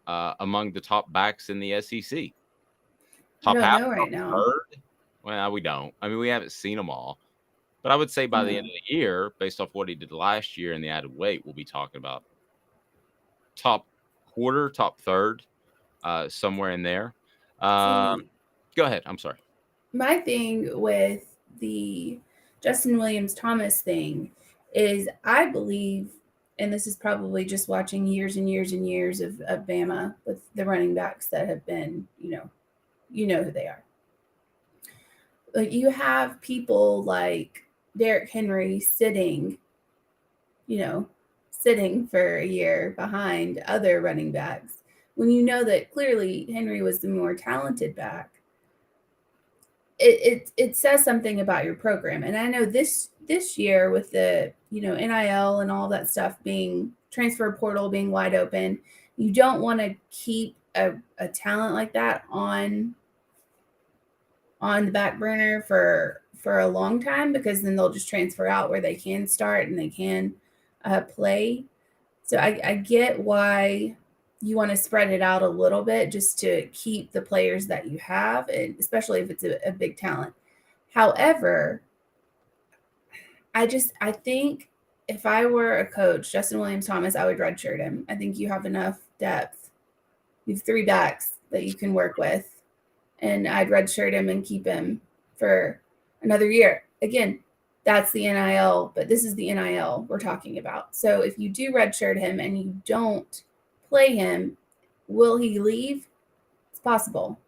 among the top backs in the SEC? Top half, right now. Third? Well, we don't. I mean, we haven't seen them all. But I would say by the end of the year, based off what he did last year and the added weight, we'll be talking about top quarter, top third, somewhere in there. Go ahead. I'm sorry. My thing with the Justin Williams-Thomas thing is I believe, and this is probably just watching years and years and years of Bama with the running backs that have been, you know who they are. Like, you have people like Derrick Henry sitting for a year behind other running backs when you know that clearly Henry was the more talented back. It says something about your program. And I know this year with the, NIL and all that stuff being transfer portal being wide open, you don't want to keep a talent like that on the back burner for a long time, because then they'll just transfer out where they can start and they can play. So I get why you want to spread it out a little bit just to keep the players that you have, and especially if it's a big talent. However, I think if I were a coach, Justin Williams-Thomas, I would redshirt him. I think you have enough depth. You have 3 backs that you can work with. And I'd redshirt him and keep him for another year. Again, that's the NIL, but this is the NIL we're talking about. So if you do redshirt him and you don't play him, will he leave? It's possible.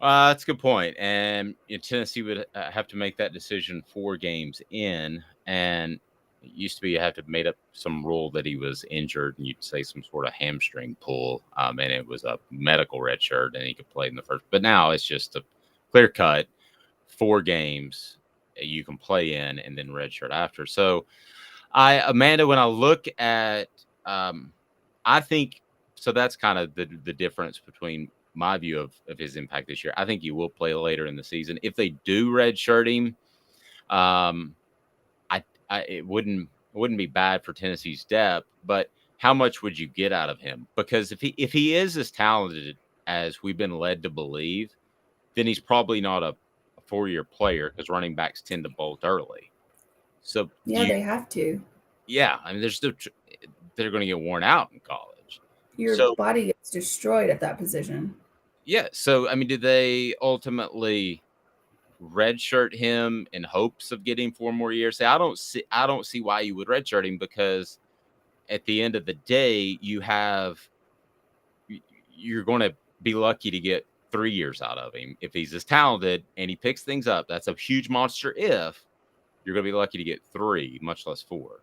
That's a good point. And Tennessee would have to make that decision 4 games in. And it used to be you had to made up some rule that he was injured, and you'd say some sort of hamstring pull, and it was a medical red shirt, and he could play in the first. But now it's just a clear cut 4 games you can play in, and then red shirt after. So, Amanda, when I look at, I think so. That's kind of the difference between my view of his impact this year. I think he will play later in the season. If they do red shirt him, it wouldn't be bad for Tennessee's depth, but how much would you get out of him? Because if he is as talented as we've been led to believe, then he's probably not a 4-year player, because running backs tend to bolt early. So they have to. Yeah, I mean, they're going to get worn out in college. Your body gets destroyed at that position. Yeah. So I mean, did they ultimately redshirt him in hopes of getting 4 more years? I don't see why you would redshirt him, because at the end of the day, you're going to be lucky to get 3 years out of him. If he's as talented and he picks things up, that's a huge monster. If you're going to be lucky to get 3, much less 4.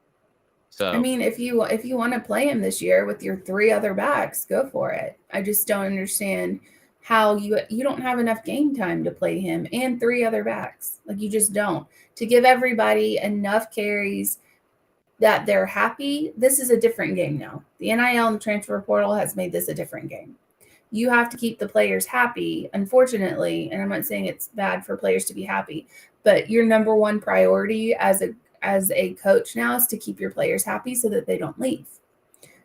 So I mean, if you want to play him this year with your 3 other backs, go for it. I just don't understand how you don't have enough game time to play him and 3 other backs. Like, you just don't. To give everybody enough carries that they're happy. This is a different game now. The NIL and the transfer portal has made this a different game. You have to keep the players happy, unfortunately, and I'm not saying it's bad for players to be happy, but your number one priority as a coach now is to keep your players happy so that they don't leave.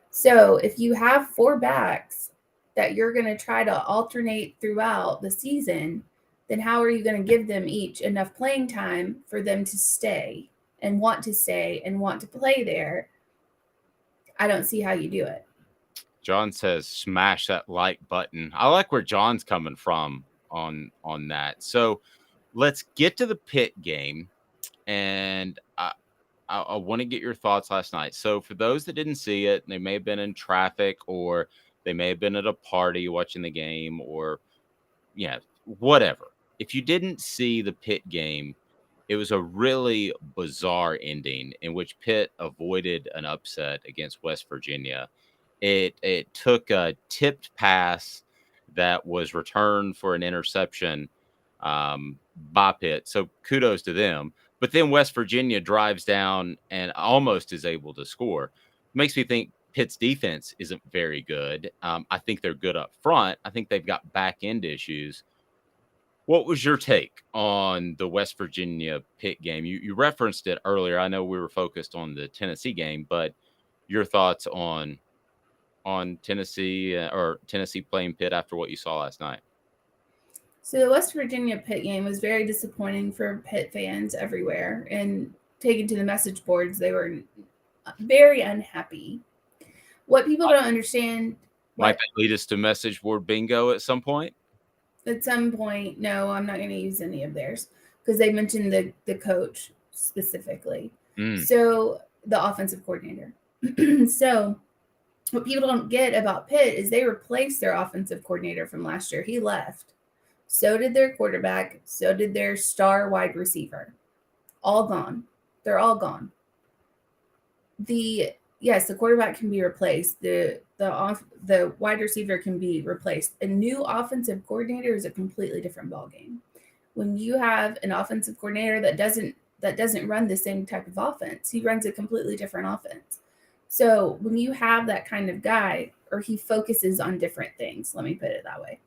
So if you have 4 backs that you're going to try to alternate throughout the season, then how are you going to give them each enough playing time for them to stay and want to play there? I don't see how you do it. John says, smash that like button. I like where John's coming from on that. So let's get to the Pitt game. And I want to get your thoughts last night. So for those that didn't see it, they may have been in traffic, or they may have been at a party watching the game, or whatever. If you didn't see the Pitt game, it was a really bizarre ending in which Pitt avoided an upset against West Virginia. It took a tipped pass that was returned for an interception by Pitt. So kudos to them. But then West Virginia drives down and almost is able to score. Makes me think Pitt's defense isn't very good. I think they're good up front. I think they've got back end issues. What was your take on the West Virginia Pitt game? You referenced it earlier. I know we were focused on the Tennessee game, but your thoughts on Tennessee or Tennessee playing Pitt after what you saw last night? So the West Virginia Pitt game was very disappointing for Pitt fans everywhere, and taken to the message boards, they were very unhappy. What people don't understand. Might that lead us to message board bingo at some point? At some point, no, I'm not going to use any of theirs because they mentioned the coach specifically. So the offensive coordinator. So what people don't get about Pitt is they replaced their offensive coordinator from last year. He left. So did their quarterback. So did their star wide receiver. All gone. They're all gone. Yes, the quarterback can be replaced. The wide receiver can be replaced. A new offensive coordinator is a completely different ballgame. When you have an offensive coordinator that doesn't run the same type of offense, he runs a completely different offense. So when you have that kind of guy, or he focuses on different things, let me put it that way.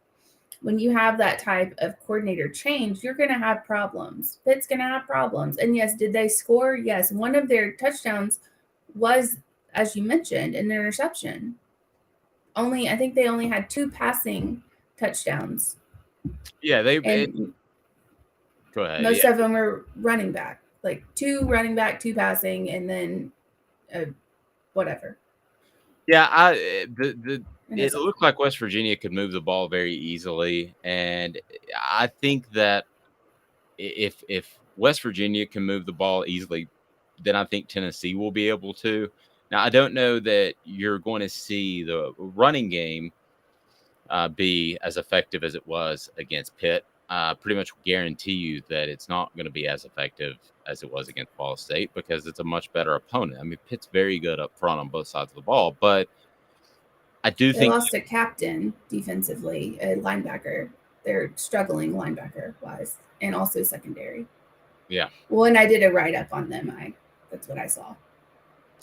When you have that type of coordinator change, you're going to have problems. Pitt's going to have problems. And yes, did they score? Yes. One of their touchdowns was, as you mentioned, an interception. I think they only had 2 passing touchdowns. Yeah, go ahead. Most of them were running back, like 2 running back, 2 passing, and then whatever. Yeah, it looked like West Virginia could move the ball very easily, and I think that if West Virginia can move the ball easily, then I think Tennessee will be able to. Now, I don't know that you're going to see the running game be as effective as it was against Pitt. Pretty much guarantee you that it's not going to be as effective as it was against Ball State because it's a much better opponent. I mean, Pitt's very good up front on both sides of the ball, but I do think they lost a captain defensively, a linebacker. They're struggling linebacker-wise, and also secondary. Yeah. Well, and I did a write-up on them. That's what I saw.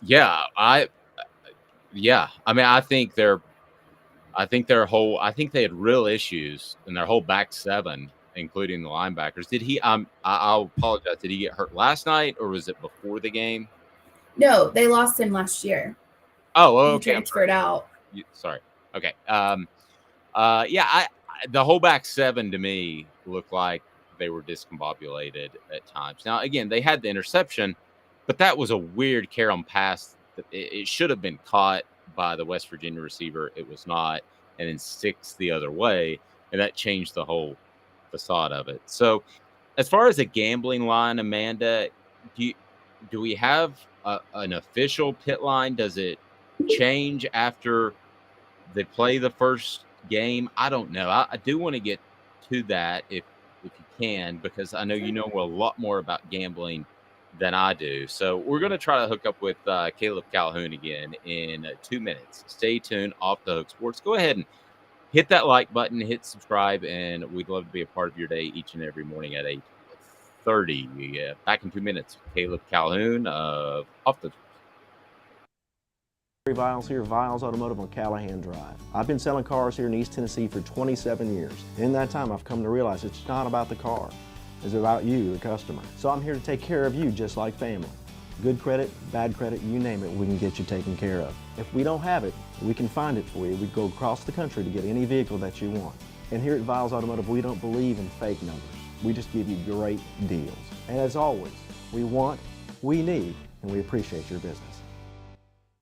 Yeah, I mean, I think they had real issues in their whole back seven, including the linebackers. I'll apologize. Did he get hurt last night, or was it before the game? No, they lost him last year. Oh, okay. He transferred out. Sorry. Okay. The whole back seven to me looked like they were discombobulated at times. Now, again, they had the interception, but that was a weird carry pass. It should have been caught by the West Virginia receiver. It was not, and then 6 the other way, and that changed the whole facade of it. So, as far as a gambling line, Amanda, do we have an official Pitt line? Does it change after they play the first game? I don't know. I do want to get to that if you can, because I know you know a lot more about gambling than I do. So we're going to try to hook up with Caleb Calhoun again in 2 minutes. Stay tuned. Off the Hook Sports. Go ahead and hit that like button, hit subscribe, and we'd love to be a part of your day each and every morning at 8:30. Back in 2 minutes. Caleb Calhoun of Off the Viles here, Viles Automotive on Calhoun Drive. I've been selling cars here in East Tennessee for 27 years. In that time, I've come to realize it's not about the car. It's about you, the customer. So I'm here to take care of you just like family. Good credit, bad credit, you name it, we can get you taken care of. If we don't have it, we can find it for you. We go across the country to get any vehicle that you want. And here at Viles Automotive, we don't believe in fake numbers. We just give you great deals. And as always, we want, we need, and we appreciate your business.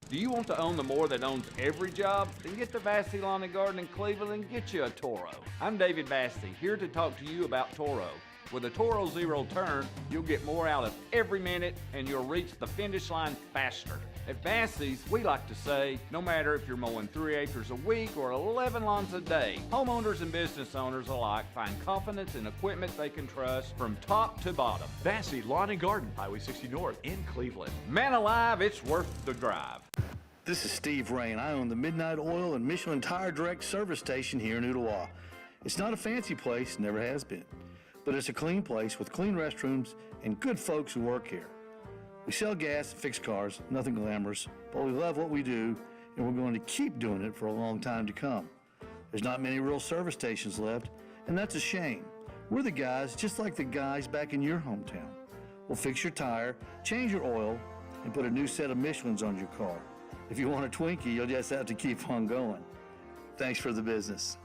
Do you want to own the more that owns every job? Then get to Beasley Lawn and Garden in Cleveland and get you a Toro. I'm David Beasley, here to talk to you about Toro. With a Toro Zero Turn, you'll get more out of every minute and you'll reach the finish line faster. At Beasley's, we like to say, no matter if you're mowing 3 acres a week or 11 lawns a day, homeowners and business owners alike find confidence in equipment they can trust from top to bottom. Beasley Lawn and Garden, Highway 60 North in Cleveland. Man alive, it's worth the drive. This is Steve Rain. I own the Midnight Oil and Michelin Tire Direct service station here in Ottawa. It's not a fancy place, never has been, but it's a clean place with clean restrooms and good folks who work here. We sell gas and fix cars, nothing glamorous, but we love what we do and we're going to keep doing it for a long time to come. There's not many real service stations left, and that's a shame. We're the guys just like the guys back in your hometown. We'll fix your tire, change your oil, and put a new set of Michelins on your car. If you want a Twinkie, you'll just have to keep on going. Thanks for the business.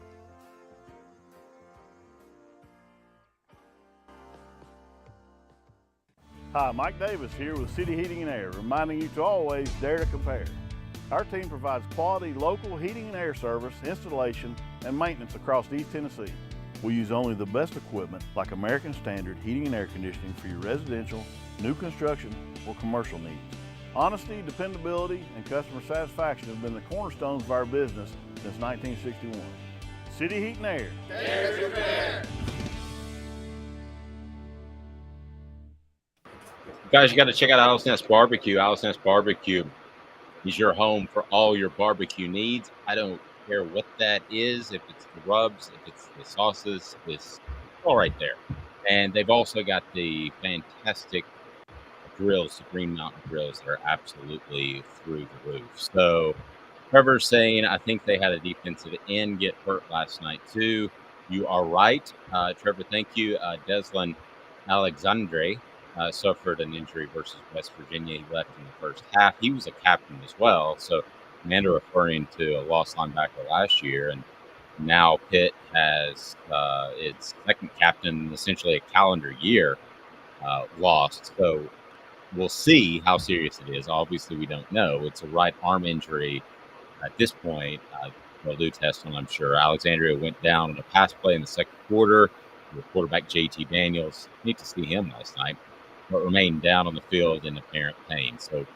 Hi, Mike Davis here with City Heating and Air, reminding you to always dare to compare. Our team provides quality local heating and air service, installation, and maintenance across East Tennessee. We use only the best equipment like American Standard heating and air conditioning for your residential, new construction, or commercial needs. Honesty, dependability, and customer satisfaction have been the cornerstones of our business since 1961. City Heat and Air. Dare to compare. Guys, you got to check out Alice Nest Barbecue. Alice Nest Barbecue is your home for all your barbecue needs. I don't care what that is, if it's the rubs, if it's the sauces, it's all right there. And they've also got the fantastic grills, the Green Mountain grills that are absolutely through the roof. So Trevor's saying, I think they had a defensive end get hurt last night too. You are right. Trevor, thank you. Deslin Alexandre suffered an injury versus West Virginia. He left in the first half. He was a captain as well. So Amanda referring to a lost linebacker last year. And now Pitt has its second captain, essentially a calendar year lost. So we'll see how serious it is. Obviously, we don't know. It's a right arm injury at this point. They'll do test on, I'm sure. Alexandria went down on a pass play in the second quarter. The quarterback, JT Daniels, need to see him last night, but remained down on the field in apparent pain. So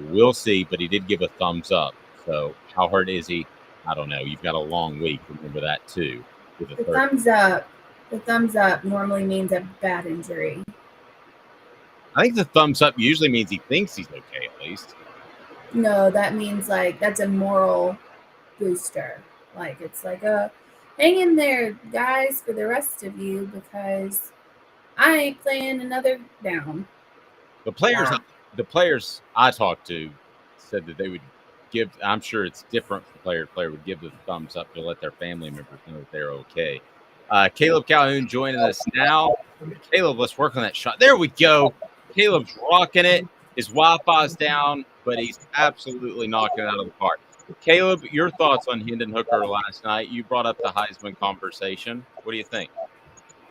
we'll see, but he did give a thumbs up. So how hurt is he? I don't know. You've got a long week. Remember that, too. With The thumbs up normally means a bad injury. I think the thumbs up usually means he thinks he's okay, at least. No, that means like that's a moral booster. Like it's like hang in there, guys, for the rest of you, because I ain't playing another down. The players I talked to said that they would give. I'm sure it's different from player to player. Would give the thumbs up to let their family members know that they're okay. Caleb Calhoun joining us now. Caleb, let's work on that shot. There we go. Caleb's rocking it. His Wi-Fi's down, but he's absolutely knocking it out of the park. Caleb, your thoughts on Hendon Hooker last night? You brought up the Heisman conversation. What do you think?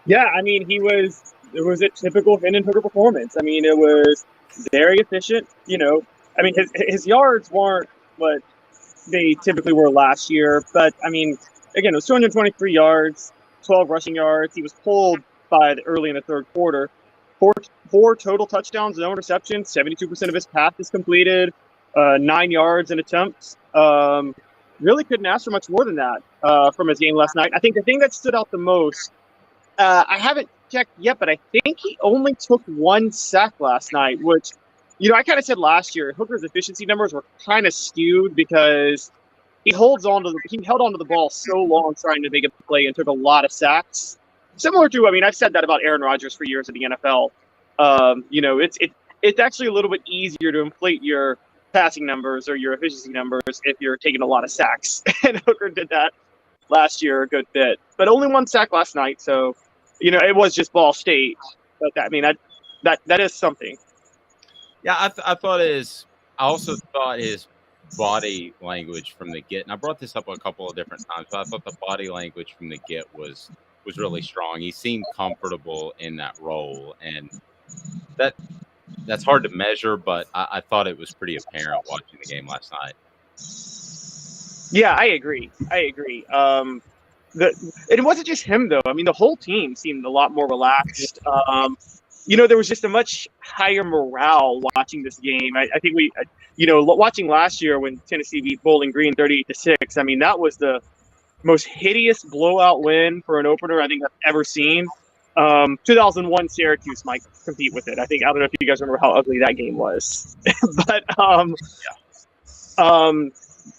Yeah, I mean, it was a typical Hendon Hooker performance. I mean, it was very efficient. You know, I mean, his yards weren't what they typically were last year, but I mean, again, it was 223 yards, 12 rushing yards. He was pulled by early in the third quarter. Four total touchdowns, no interceptions. 72% of his passes completed, 9 yards in attempts. Really couldn't ask for much more than that from his game last night. I think the thing that stood out the most, I haven't checked yet, but I think he only took 1 sack last night, which, you know, I kind of said last year, Hooker's efficiency numbers were kind of skewed because he held onto the ball so long trying to make a play and took a lot of sacks. Similar to, I mean, I've said that about Aaron Rodgers for years in the NFL. You know, it's actually a little bit easier to inflate your passing numbers or your efficiency numbers if you're taking a lot of sacks. And Hooker did that last year a good bit, but only 1 sack last night. So, you know, it was just Ball State. But I mean, that is something. Yeah, I also thought his body language from the get, and I brought this up a couple of different times, but I thought the body language from the get was really strong. He seemed comfortable in that role, and that that's hard to measure, but I thought it was pretty apparent watching the game last night. Yeah, I agree. It wasn't just him, though. I mean, the whole team seemed a lot more relaxed. There was just a much higher morale watching this game. I think watching last year when Tennessee beat Bowling Green 38-6. I mean, that was the most hideous blowout win for an opener I think I've ever seen. 2001 Syracuse might compete with it. I don't know if you guys remember how ugly that game was, but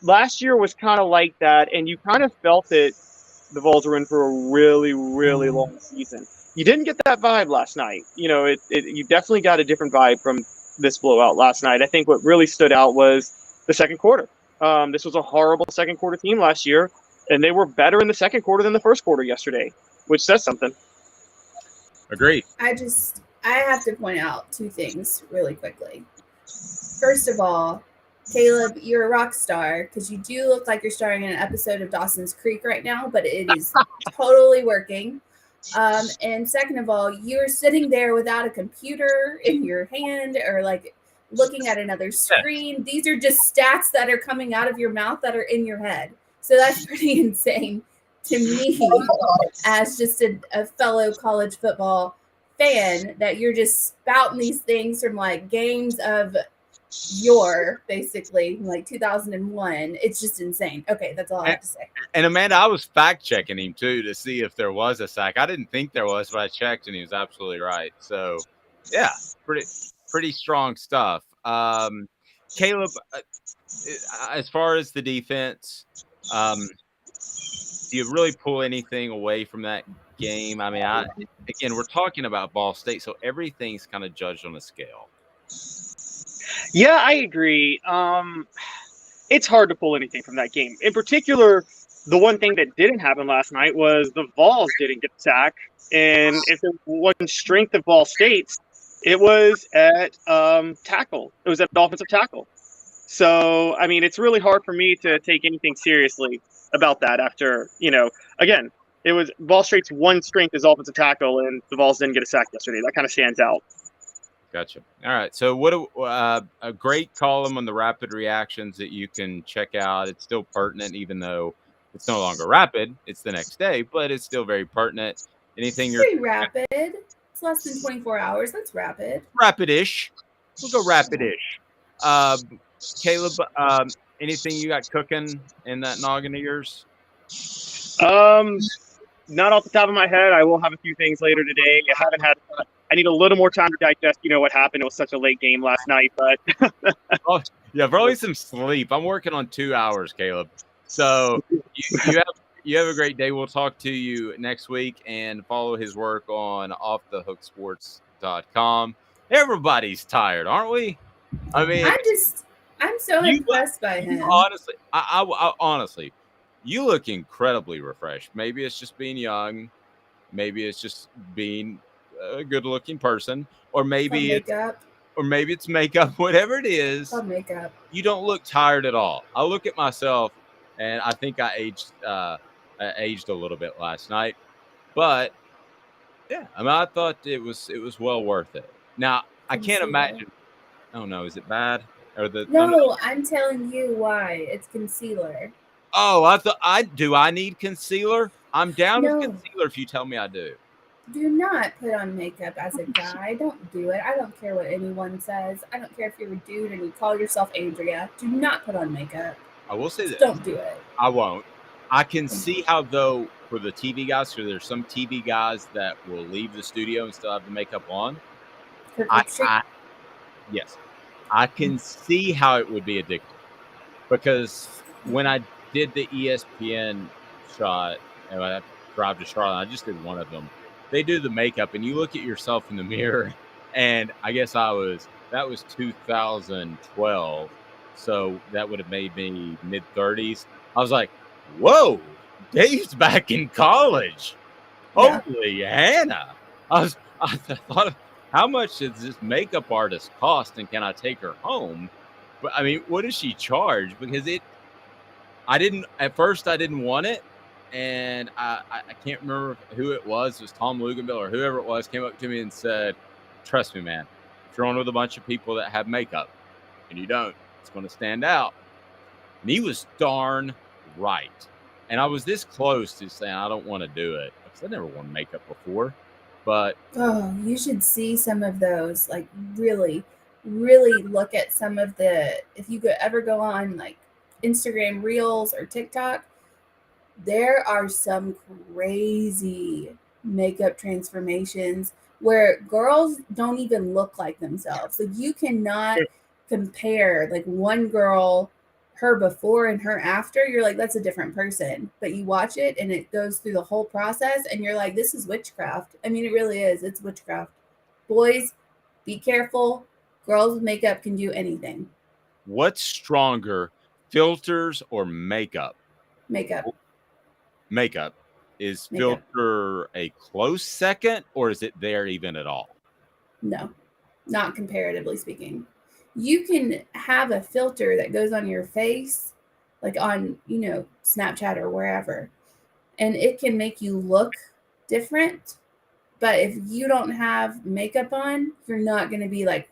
last year was kind of like that, and you kind of felt that the Vols were in for a really, really long season. You didn't get that vibe last night. You definitely got a different vibe from this blowout last night. I think what really stood out was the second quarter. This was a horrible second quarter team last year, and they were better in the second quarter than the first quarter yesterday, which says something. Agreed. I have to point out two things really quickly. First of all, Caleb, you're a rock star because you do look like you're starring in an episode of Dawson's Creek right now, but it is totally working. And second of all, you're sitting there without a computer in your hand or like looking at another screen. These are just stats that are coming out of your mouth that are in your head. So that's pretty insane to me as just a fellow college football fan that you're just spouting these things from like games of basically like 2001. It's just insane. Okay, that's all I have to say. And Amanda, I was fact checking him too to see if there was a sack. I didn't think there was, but I checked and he was absolutely right. So yeah, pretty strong stuff. Caleb, as far as the defense, do you really pull anything away from that game? I mean, again, we're talking about Ball State, so everything's kind of judged on a scale. Yeah, I agree. It's hard to pull anything from that game. In particular, the one thing that didn't happen last night was the Vols didn't get sacked. And if there was one strength of Ball State's, it was at tackle. It was at offensive tackle. So, I mean, it's really hard for me to take anything seriously about that after, again, it was Ball State's one strength is offensive tackle, and the Vols didn't get a sack yesterday. That kind of stands out. Gotcha. All right. So what a great column on the rapid reactions that you can check out. It's still pertinent, even though it's no longer rapid. It's the next day, but it's still very pertinent. Anything you're pretty rapid. It's less than 24 hours. That's rapid. Rapid-ish. We'll go rapid-ish. Caleb, anything you got cooking in that noggin of yours? Not off the top of my head. I will have a few things later today. I need a little more time to digest, what happened. It was such a late game last night, but oh, yeah, probably some sleep. I'm working on 2 hours, Caleb. So you have a great day. We'll talk to you next week and follow his work on offthehooksports.com. Everybody's tired, aren't we? I mean, I'm so impressed by him. Honestly, I honestly, you look incredibly refreshed. Maybe it's just being young. Maybe it's just being a good-looking person, or maybe it's makeup. Whatever it is, makeup. You don't look tired at all. I look at myself, and I think I aged a little bit last night, but yeah, I mean, I thought it was well worth it. Now I can't imagine. Oh no, is it bad? No, I'm telling you why. It's concealer. Oh, I need concealer? I'm down with concealer if you tell me I do. Do not put on makeup as a guy. Don't do it. I don't care what anyone says. I don't care if you're a dude and you call yourself Andrea. Do not put on makeup. I will say this. Don't do it. I won't. I can see how, though, for the TV guys, because there's some TV guys that will leave the studio and still have the makeup on. Yes. I can see how it would be addictive. Because when I did the ESPN shot, and I drive to Charlotte, I just did one of them. They do the makeup, and you look at yourself in the mirror, and I guess that was 2012, so that would have made me mid-30s. I was like, whoa, Dave's back in college. Yeah. Holy Hannah. I thought of how much does this makeup artist cost, and can I take her home? But, I mean, what does she charge? Because at first I didn't want it. And I can't remember who it was. It was Tom Luganville or whoever it was came up to me and said, trust me, man, thrown with a bunch of people that have makeup, and you don't, it's going to stand out. And he was darn right. And I was this close to saying I don't want to do it because I never worn makeup before. But oh, you should see some of those. Like really, really look at some of the. If you could ever go on like Instagram Reels or TikTok, there are some crazy makeup transformations where girls don't even look like themselves. Like you cannot compare like one girl, her before and her after. You're like, that's a different person. But you watch it and it goes through the whole process and you're like, this is witchcraft. I mean, it really is. It's witchcraft. Boys, be careful. Girls with makeup can do anything. What's stronger, filters or makeup? Makeup. Makeup. Is filter a close second, or is it there even at all? No, not comparatively speaking. You can have a filter that goes on your face, like on, Snapchat or wherever, and it can make you look different. But if you don't have makeup on, you're not going to be like,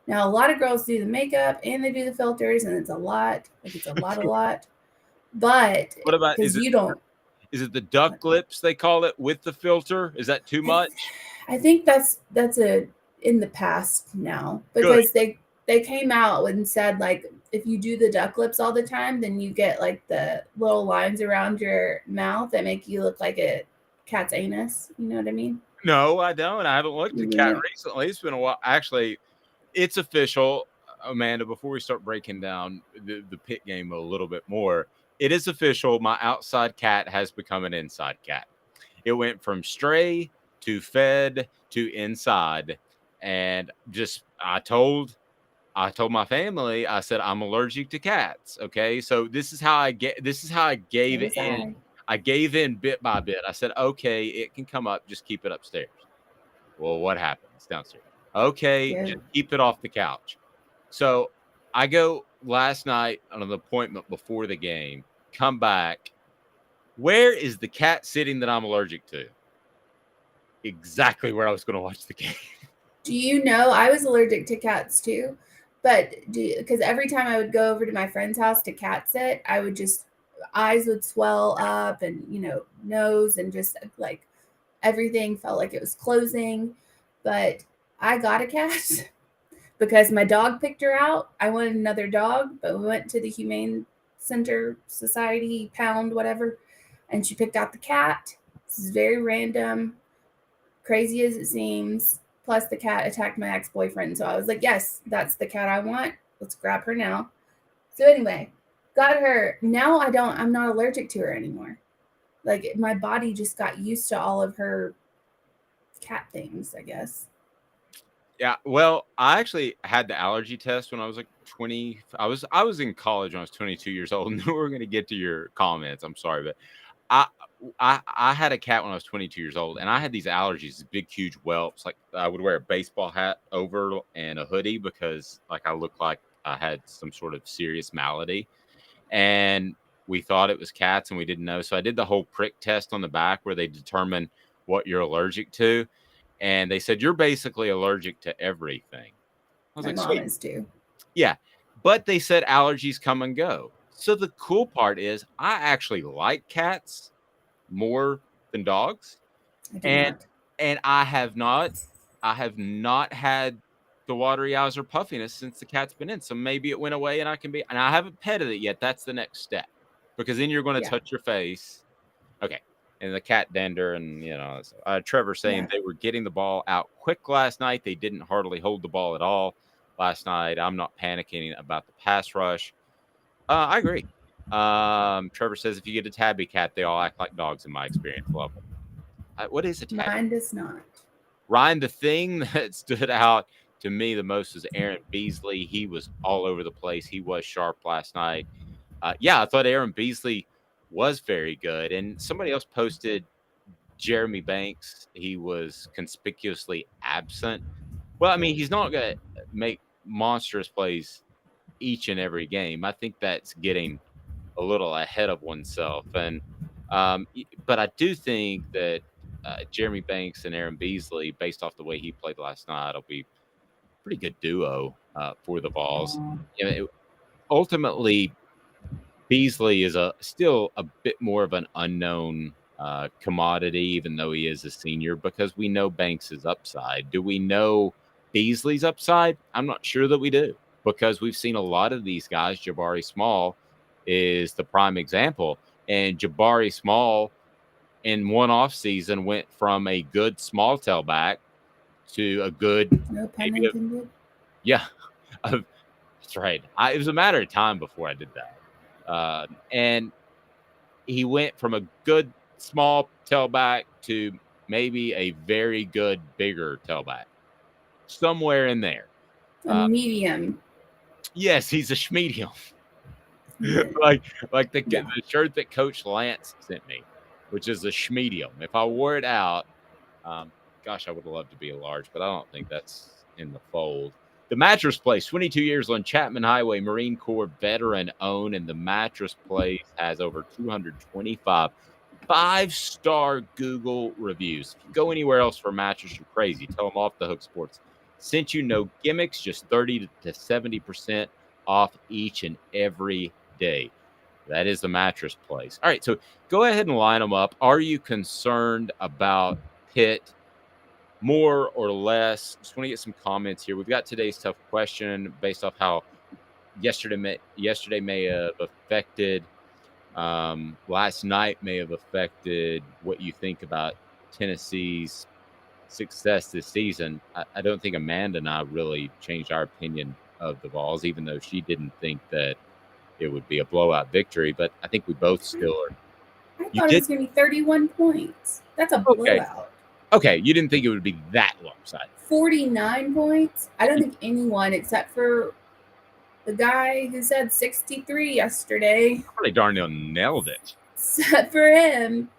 now a lot of girls do the makeup and they do the filters, and it's a lot. Like it's a lot. But what about, because you don't. Is it the duck lips they call it with the filter? Is that too much? I think that's in the past now because they came out and said like if you do the duck lips all the time, then you get like the little lines around your mouth that make you look like a cat's anus. You know what I mean? No, I don't. I haven't looked at cat recently. It's been a while. Actually, it's official, Amanda. Before we start breaking down the Pitt game a little bit more. It is official. My outside cat has become an inside cat. It went from stray to fed to inside. And just I told my family, I said, I'm allergic to cats. Okay. So this is how I gave it in. I gave in bit by bit. I said, okay, it can come up. Just keep it upstairs. Well, what happened? It's downstairs. Okay. Just keep it off the couch. So I go last night on an appointment before the game, come back. Where is the cat sitting that I'm allergic to? Exactly where I was going to watch the game. Do you know I was allergic to cats too? But because every time I would go over to my friend's house to cat sit, I would just eyes would swell up and nose and just like everything felt like it was closing. But I got a cat. Because my dog picked her out. I wanted another dog, but we went to the Humane Center Society, Pound, whatever, and she picked out the cat. This is very random, crazy as it seems. Plus, the cat attacked my ex-boyfriend. So I was like, yes, that's the cat I want. Let's grab her now. So anyway, got her. Now I'm not allergic to her anymore. Like my body just got used to all of her cat things, I guess. Yeah, well, I actually had the allergy test when I was like 20. I was in college when I was 22 years old. And we're going to get to your comments. I'm sorry, but I had a cat when I was 22 years old, and I had these allergies, big, huge whelps. Like I would wear a baseball hat over and a hoodie because like I looked like I had some sort of serious malady. And we thought it was cats, and we didn't know. So I did the whole prick test on the back where they determine what you're allergic to. And they said, you're basically allergic to everything. I was My like, mom is too. Yeah. But they said allergies come and go. So the cool part is I actually like cats more than dogs. And I have not had the watery eyes or puffiness since the cat's been in. So maybe it went away and I haven't petted it yet. That's the next step. Because then you're going to touch your face. Okay. And the cat dander, and Trevor saying they were getting the ball out quick last night. They didn't hardly hold the ball at all last night. I'm not panicking about the pass rush. I agree. Trevor says if you get a tabby cat, they all act like dogs in my experience level. What is a tabby? Mine does not. Ryan, the thing that stood out to me the most was Aaron Beasley. He was all over the place. He was sharp last night. I thought Aaron Beasley was very good. And somebody else posted Jeremy Banks. He was conspicuously absent. Well, I mean, he's not going to make monstrous plays each and every game. I think that's getting a little ahead of oneself. And but I do think that Jeremy Banks and Aaron Beasley, based off the way he played last night, will be pretty good duo for the Vols. Ultimately, Beasley is still a bit more of an unknown commodity, even though he is a senior, because we know Banks' upside. Do we know Beasley's upside? I'm not sure that we do, because we've seen a lot of these guys. Jabari Small is the prime example, and Jabari Small in one offseason went from a good small tailback to a good, that's right. It was a matter of time before I did that. And he went from a good small tailback to maybe a very good bigger tailback, somewhere in there. Medium. Yes, he's a schmedium. like the shirt that Coach Lance sent me, which is a schmedium. If I wore it out, gosh, I would love to be a large, but I don't think that's in the fold. The Mattress Place, 22 years on Chapman Highway, Marine Corps veteran owned, and the Mattress Place has over 225 5-star Google reviews. If you go anywhere else for a mattress, you're crazy. Tell them Off the Hook Sports sent you. No gimmicks, just 30 to 70% off each and every day. That is the Mattress Place. All right, so go ahead and line them up. Are you concerned about Pitt? More or less? Just want to get some comments here. We've got today's tough question based off how yesterday may have affected, last night may have affected what you think about Tennessee's success this season. I don't think Amanda and I really changed our opinion of the Vols, even though she didn't think that it would be a blowout victory. But I think we both still are. I thought it was going to be 31 points. That's a blowout. Okay, you didn't think it would be that lopsided. 49 points? I don't think anyone, except for the guy who said 63 yesterday. Probably darn near nailed it. Except for him,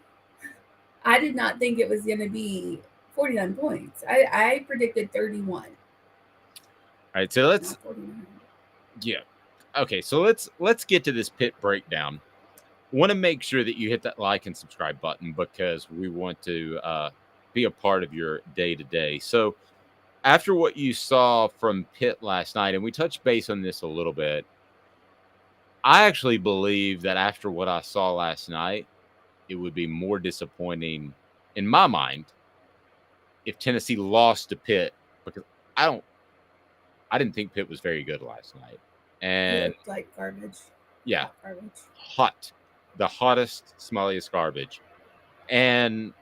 I did not think it was going to be 49 points. I predicted 31. All right, so let's let's get to this Pitt breakdown. Want to make sure that you hit that like and subscribe button, because we want to be a part of your day-to-day. So after what you saw from Pitt last night, and we touched base on this a little bit, I actually believe that after what I saw last night, it would be more disappointing in my mind if Tennessee lost to Pitt, because I didn't think Pitt was very good last night. And like garbage. Yeah. Garbage. Hot. The hottest, smelliest garbage. And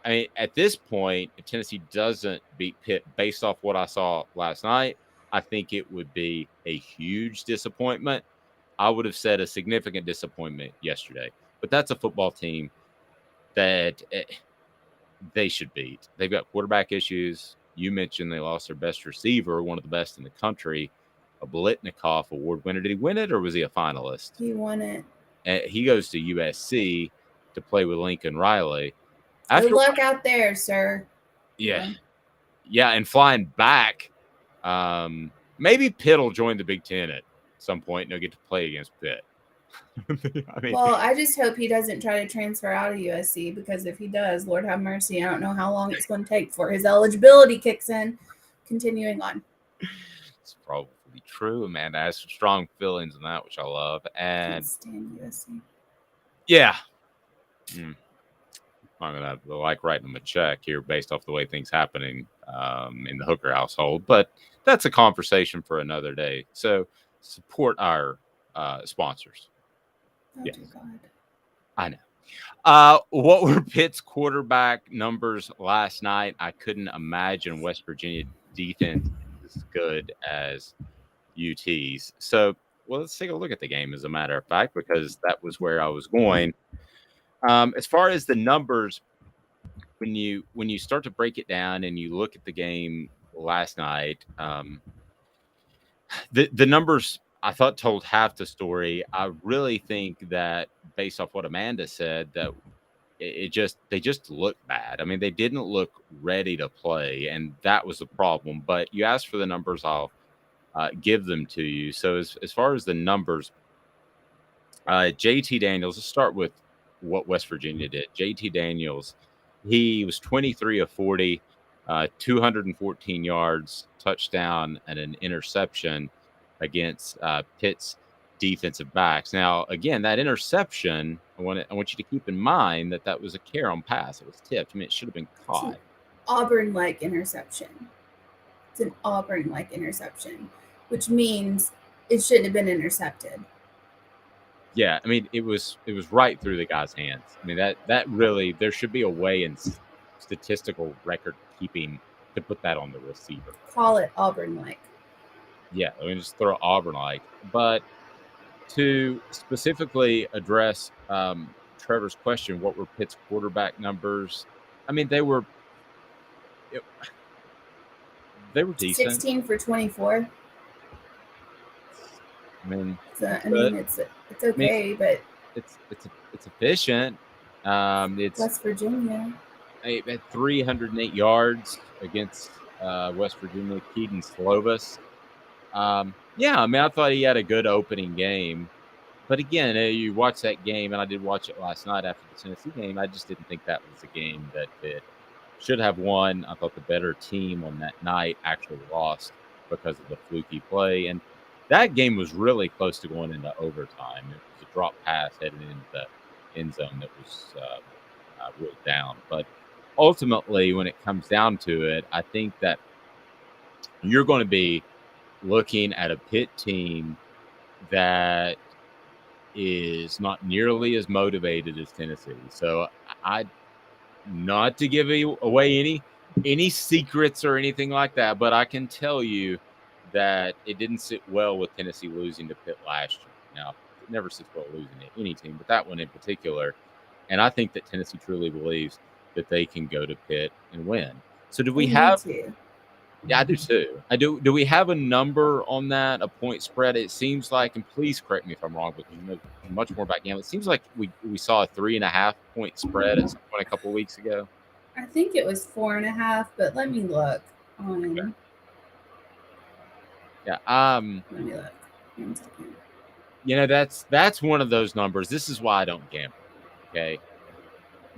I mean, at this point, if Tennessee doesn't beat Pitt based off what I saw last night, I think it would be a huge disappointment. I would have said a significant disappointment yesterday. But that's a football team that they should beat. They've got quarterback issues. You mentioned they lost their best receiver, one of the best in the country, a Blitnikoff Award winner. Did he win it, or was he a finalist? He won it. He goes to USC to play with Lincoln Riley. Good luck out there, sir. Yeah, and flying back, maybe Pitt will join the Big Ten at some point, and he'll get to play against Pitt. I just hope he doesn't try to transfer out of USC, because if he does, Lord have mercy, I don't know how long it's going to take before his eligibility kicks in. Continuing on. It's probably true. Amanda has some strong feelings on that, which I love. And can't stand USC. Yeah. I'm going to like writing them a check here based off the way things happening in the Hooker household. But that's a conversation for another day. So support our sponsors. Oh, yes. God. I know. What were Pitt's quarterback numbers last night? I couldn't imagine West Virginia defense as good as UT's. So, let's take a look at the game, as a matter of fact, because that was where I was going. As far as the numbers, when you start to break it down and you look at the game last night, the numbers I thought told half the story. I really think that, based off what Amanda said, that they just looked bad. I mean, they didn't look ready to play, and that was the problem. But you asked for the numbers, I'll give them to you. So as far as the numbers, JT Daniels, let's start with what West Virginia did. JT Daniels, he was 23 of 40, 214 yards, touchdown, and an interception against Pitt's defensive backs. Now, again, that interception, I want you to keep in mind that was a carry-on pass. It was tipped. I mean, it should have been caught. Auburn-like interception. It's an Auburn-like interception, which means it shouldn't have been intercepted. Yeah, I mean, it was right through the guy's hands. I mean, that really, there should be a way in statistical record keeping to put that on the receiver. Call it Auburn-like. Yeah, I mean, just throw Auburn-like. But to specifically address Trevor's question, what were Pitt's quarterback numbers? I mean, they were decent. 16 for 24. I mean, it's okay, but it's efficient. It's West Virginia. At 308 yards against West Virginia, Keaton Slovis. Yeah, I mean, I thought he had a good opening game. But again, you watch that game, and I did watch it last night after the Tennessee game. I just didn't think that was a game that it should have won. I thought the better team on that night actually lost because of the fluky play. And that game was really close to going into overtime. It was a drop pass headed into the end zone that was ruled down. But ultimately, when it comes down to it, I think that you're going to be looking at a Pitt team that is not nearly as motivated as Tennessee. So not to give away any secrets or anything like that, but I can tell you that it didn't sit well with Tennessee losing to Pitt last year. Now, it never sits well losing to any team, but that one in particular. And I think that Tennessee truly believes that they can go to Pitt and win. So do we have? Yeah, I do too. I do. Do we have a number on that? A point spread? It seems like, and please correct me if I'm wrong, because you know much more about gambling. It seems like we saw a 3.5 point spread at some point a couple of weeks ago. I think it was 4.5, but let me look on. Okay. Yeah. Let me look. 1 second. You know, that's one of those numbers. This is why I don't gamble. Okay.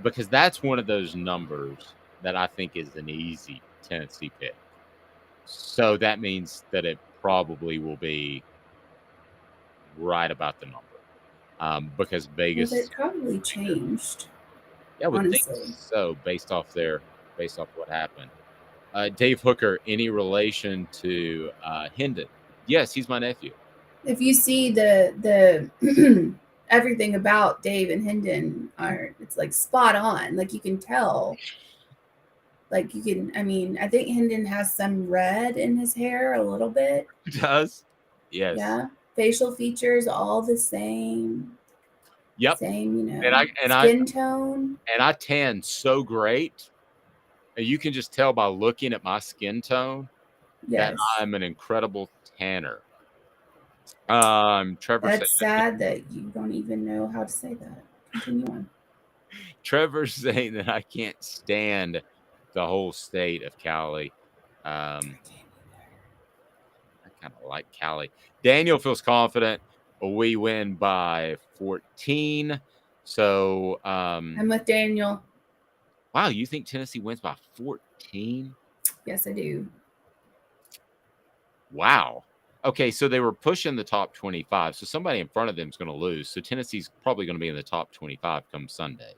Because that's one of those numbers that I think is an easy Tennessee pick. So that means that it probably will be right about the number. Because Vegas. Well, it probably changed. Yeah, I would think so, based off what happened. Dave Hooker, any relation to Hendon? Yes, he's my nephew. If you see the everything about Dave and Hendon it's like spot on. Like you can tell. Like you can, I mean, I think Hendon has some red in his hair a little bit. He does? Yes. Yeah. Facial features all the same. Yep. Same, you know. Skin tone. And I tan so great. And you can just tell by looking at my skin tone that I'm an incredible tanner. Trevor. That's sad that you don't even know how to say that. Continue on. Trevor's saying that I can't stand the whole state of Cali. I kind of like Cali. Daniel feels confident. We win by 14. So I'm with Daniel. Wow, you think Tennessee wins by 14? Yes, I do. Wow. Okay, so they were pushing the top 25. So somebody in front of them is going to lose. So Tennessee's probably going to be in the top 25 come Sunday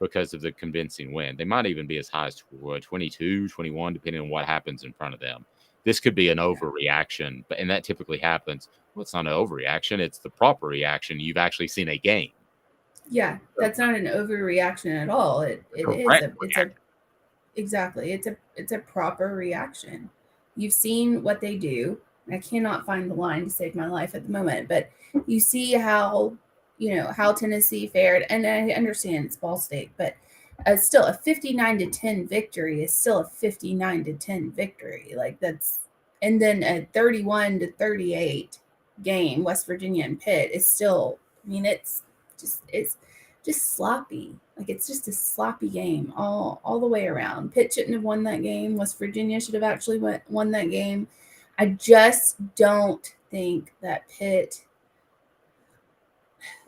because of the convincing win. They might even be as high as 22, 21, depending on what happens in front of them. This could be an overreaction, and that typically happens. Well, it's not an overreaction. It's the proper reaction. You've actually seen a game. Yeah, that's not an overreaction at all. It's a proper reaction. You've seen what they do. I cannot find the line to save my life at the moment, but you see how Tennessee fared, and I understand it's Ball State, but still a 59-10 victory is still a 59-10 victory. Like that's, and then a 31-38 game, West Virginia and Pitt is still. I mean, it's just sloppy. Like it's just a sloppy game all the way around. Pitt shouldn't have won that game. West Virginia should have actually won that game. I just don't think that Pitt.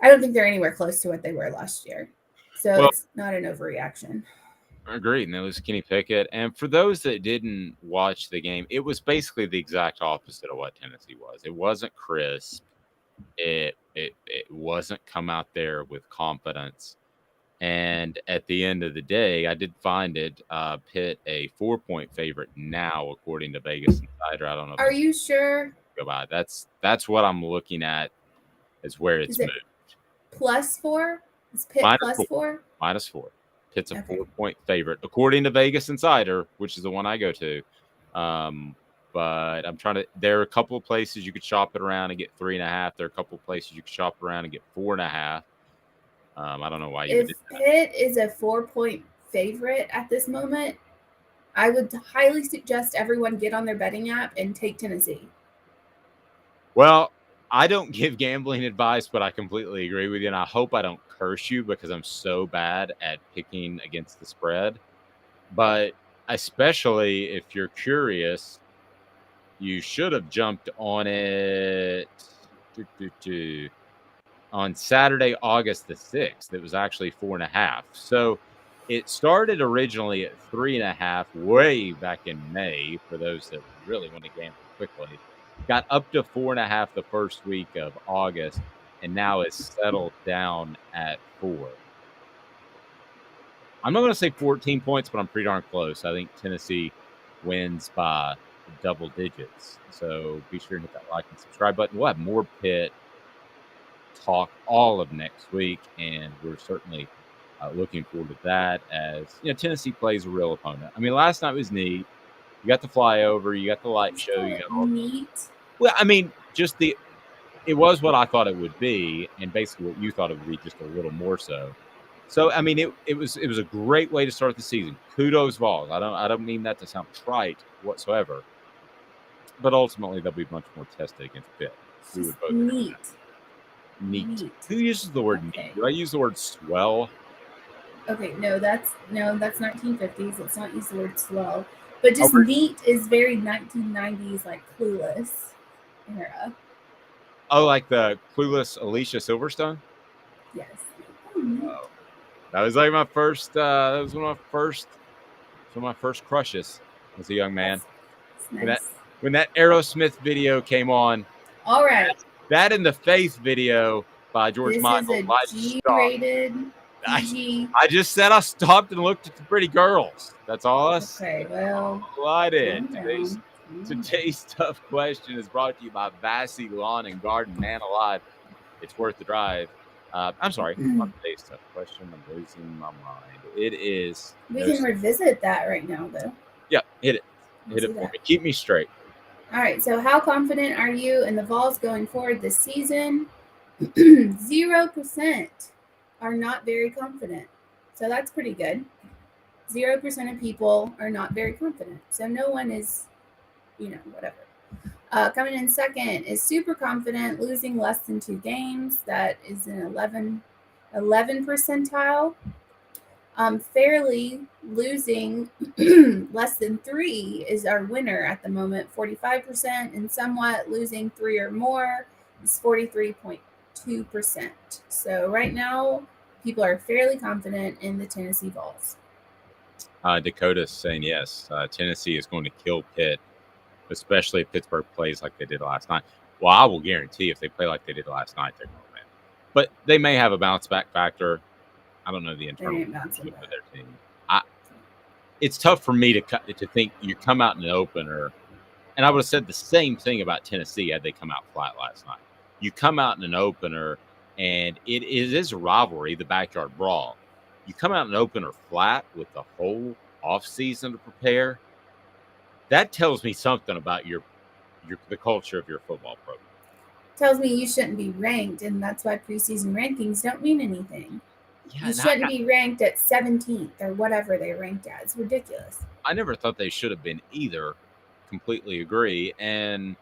I don't think they're anywhere close to what they were last year. So it's not an overreaction. Agreed. And it was Kenny Pickett. And for those that didn't watch the game, it was basically the exact opposite of what Tennessee was. It wasn't crisp. It wasn't come out there with confidence. And at the end of the day, I did find it Pitt a 4-point favorite now, according to Vegas Insider. I don't know. Are you sure? Go by. That's what I'm looking at is where it's moved. +4? Is Pitt +4? -4. Pitt's a 4-point favorite, according to Vegas Insider, which is the one I go to. But I'm trying to. There are a couple of places you could shop it around and get 3.5. There are a couple of places you could shop around and get 4.5. I don't know why you did that. If Pitt is a 4-point favorite at this moment, I would highly suggest everyone get on their betting app and take Tennessee. Well, I don't give gambling advice, but I completely agree with you, and I hope I don't curse you because I'm so bad at picking against the spread. But especially if you're curious, you should have jumped on it on Saturday, August the 6th. It was actually 4.5. So it started originally at 3.5 way back in May for those that really want to gamble quickly. Got up to 4.5 the first week of August, and now it's settled down at 4. I'm not going to say 14 points, but I'm pretty darn close. I think Tennessee wins by double digits. So be sure to hit that like and subscribe button. We'll have more Pitt talk all of next week, and we're certainly looking forward to that as Tennessee plays a real opponent. I mean, last night was neat. You got the flyover, you got the light show, you got all neat. Well, I mean, it was what I thought it would be, and basically what you thought it would be, just a little more so. So, I mean, it was a great way to start the season. Kudos, Vols. I don't mean that to sound trite whatsoever, but ultimately they'll be much more tested against Pitt. We would both neat. Who uses the word neat? Do I use the word swell? Okay, no, that's 1950s. Let's not use the word swell. But just neat is very 1990s, like Clueless era. Oh, like the Clueless Alicia Silverstone? Yes. Oh, that was like my first. That was one of my first crushes as a young man. That's nice. When that Aerosmith video came on. All right. That and the Faith video by George Michael. This is a G-rated. I just said I stopped and looked at the pretty girls. That's all I said. Okay, well. All I did. Today's tough question is brought to you by Vassy Lawn and Garden. Man alive, it's worth the drive. I'm sorry. Not today's tough question. I'm losing my mind. It is. We can revisit that right now, though. Yeah, hit it. Hit it for me. Keep me straight. All right. So, how confident are you in the Vols going forward this season? 0% are not very confident. So that's pretty good. 0% of people are not very confident. So no one is, whatever. Coming in second is super confident, losing less than 2 games. That is an 11 percentile. Fairly losing less than 3 is our winner at the moment, 45%, and somewhat losing 3 or more is 43.2%. So right now, people are fairly confident in the Tennessee Vols. Dakota's saying yes. Tennessee is going to kill Pitt, especially if Pittsburgh plays like they did last night. Well, I will guarantee if they play like they did last night, they're going to win. But they may have a bounce back factor. I don't know the internal of their team. It's tough for me to think you come out in an opener, and I would have said the same thing about Tennessee had they come out flat last night. You come out in an opener, and it is a rivalry, the backyard brawl. You come out in an opener flat with the whole offseason to prepare. That tells me something about the culture of your football program. Tells me you shouldn't be ranked, and that's why preseason rankings don't mean anything. Yeah, you shouldn't be ranked at 17th or whatever they're ranked at. It's ridiculous. I never thought they should have been either. Completely agree. And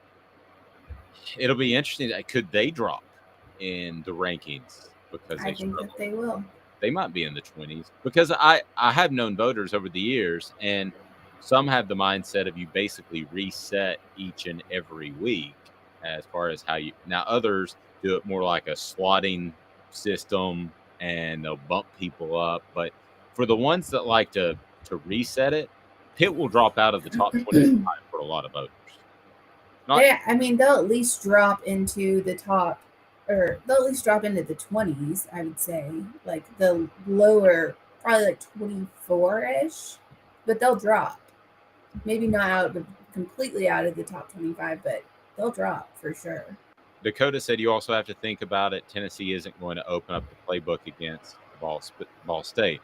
it'll be interesting. Could they drop in the rankings? Because I think that they will. They might be in the 20s. Because I have known voters over the years, and some have the mindset of you basically reset each and every week as far as how you – now others do it more like a slotting system, and they'll bump people up. But for the ones that like to to reset it, Pitt will drop out of the top 25 for a lot of voters. They'll at least drop into the top, or they'll at least drop into the 20s, I would say. Like the lower, probably like 24-ish, but they'll drop. Maybe not completely out of the top 25, but they'll drop for sure. Dakota said you also have to think about it. Tennessee isn't going to open up the playbook against Ball State.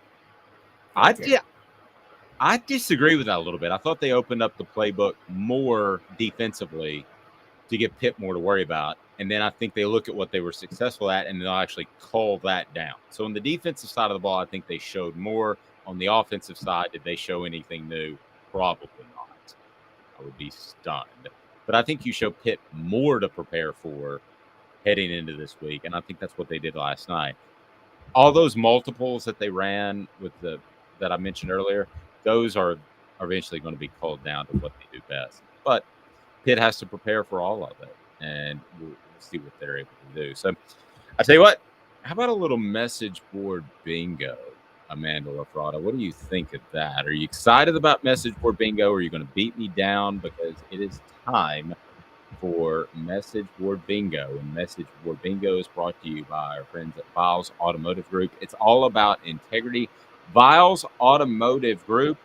I disagree with that a little bit. I thought they opened up the playbook more defensively to give Pitt more to worry about. And then I think they look at what they were successful at, and they'll actually call that down. So on the defensive side of the ball, I think they showed more. On the offensive side, did they show anything new? Probably not. I would be stunned. But I think you show Pitt more to prepare for heading into this week, and I think that's what they did last night. All those multiples that they ran with that I mentioned earlier, those are eventually going to be called down to what they do best. But Pitt has to prepare for all of it, and we'll see what they're able to do. So I tell you what, how about a little message board bingo, Amanda LaFrada? What do you think of that? Are you excited about message board bingo, or are you going to beat me down? Because it is time for message board bingo, and message board bingo is brought to you by our friends at Vols Automotive Group. It's all about integrity. Vols Automotive Group,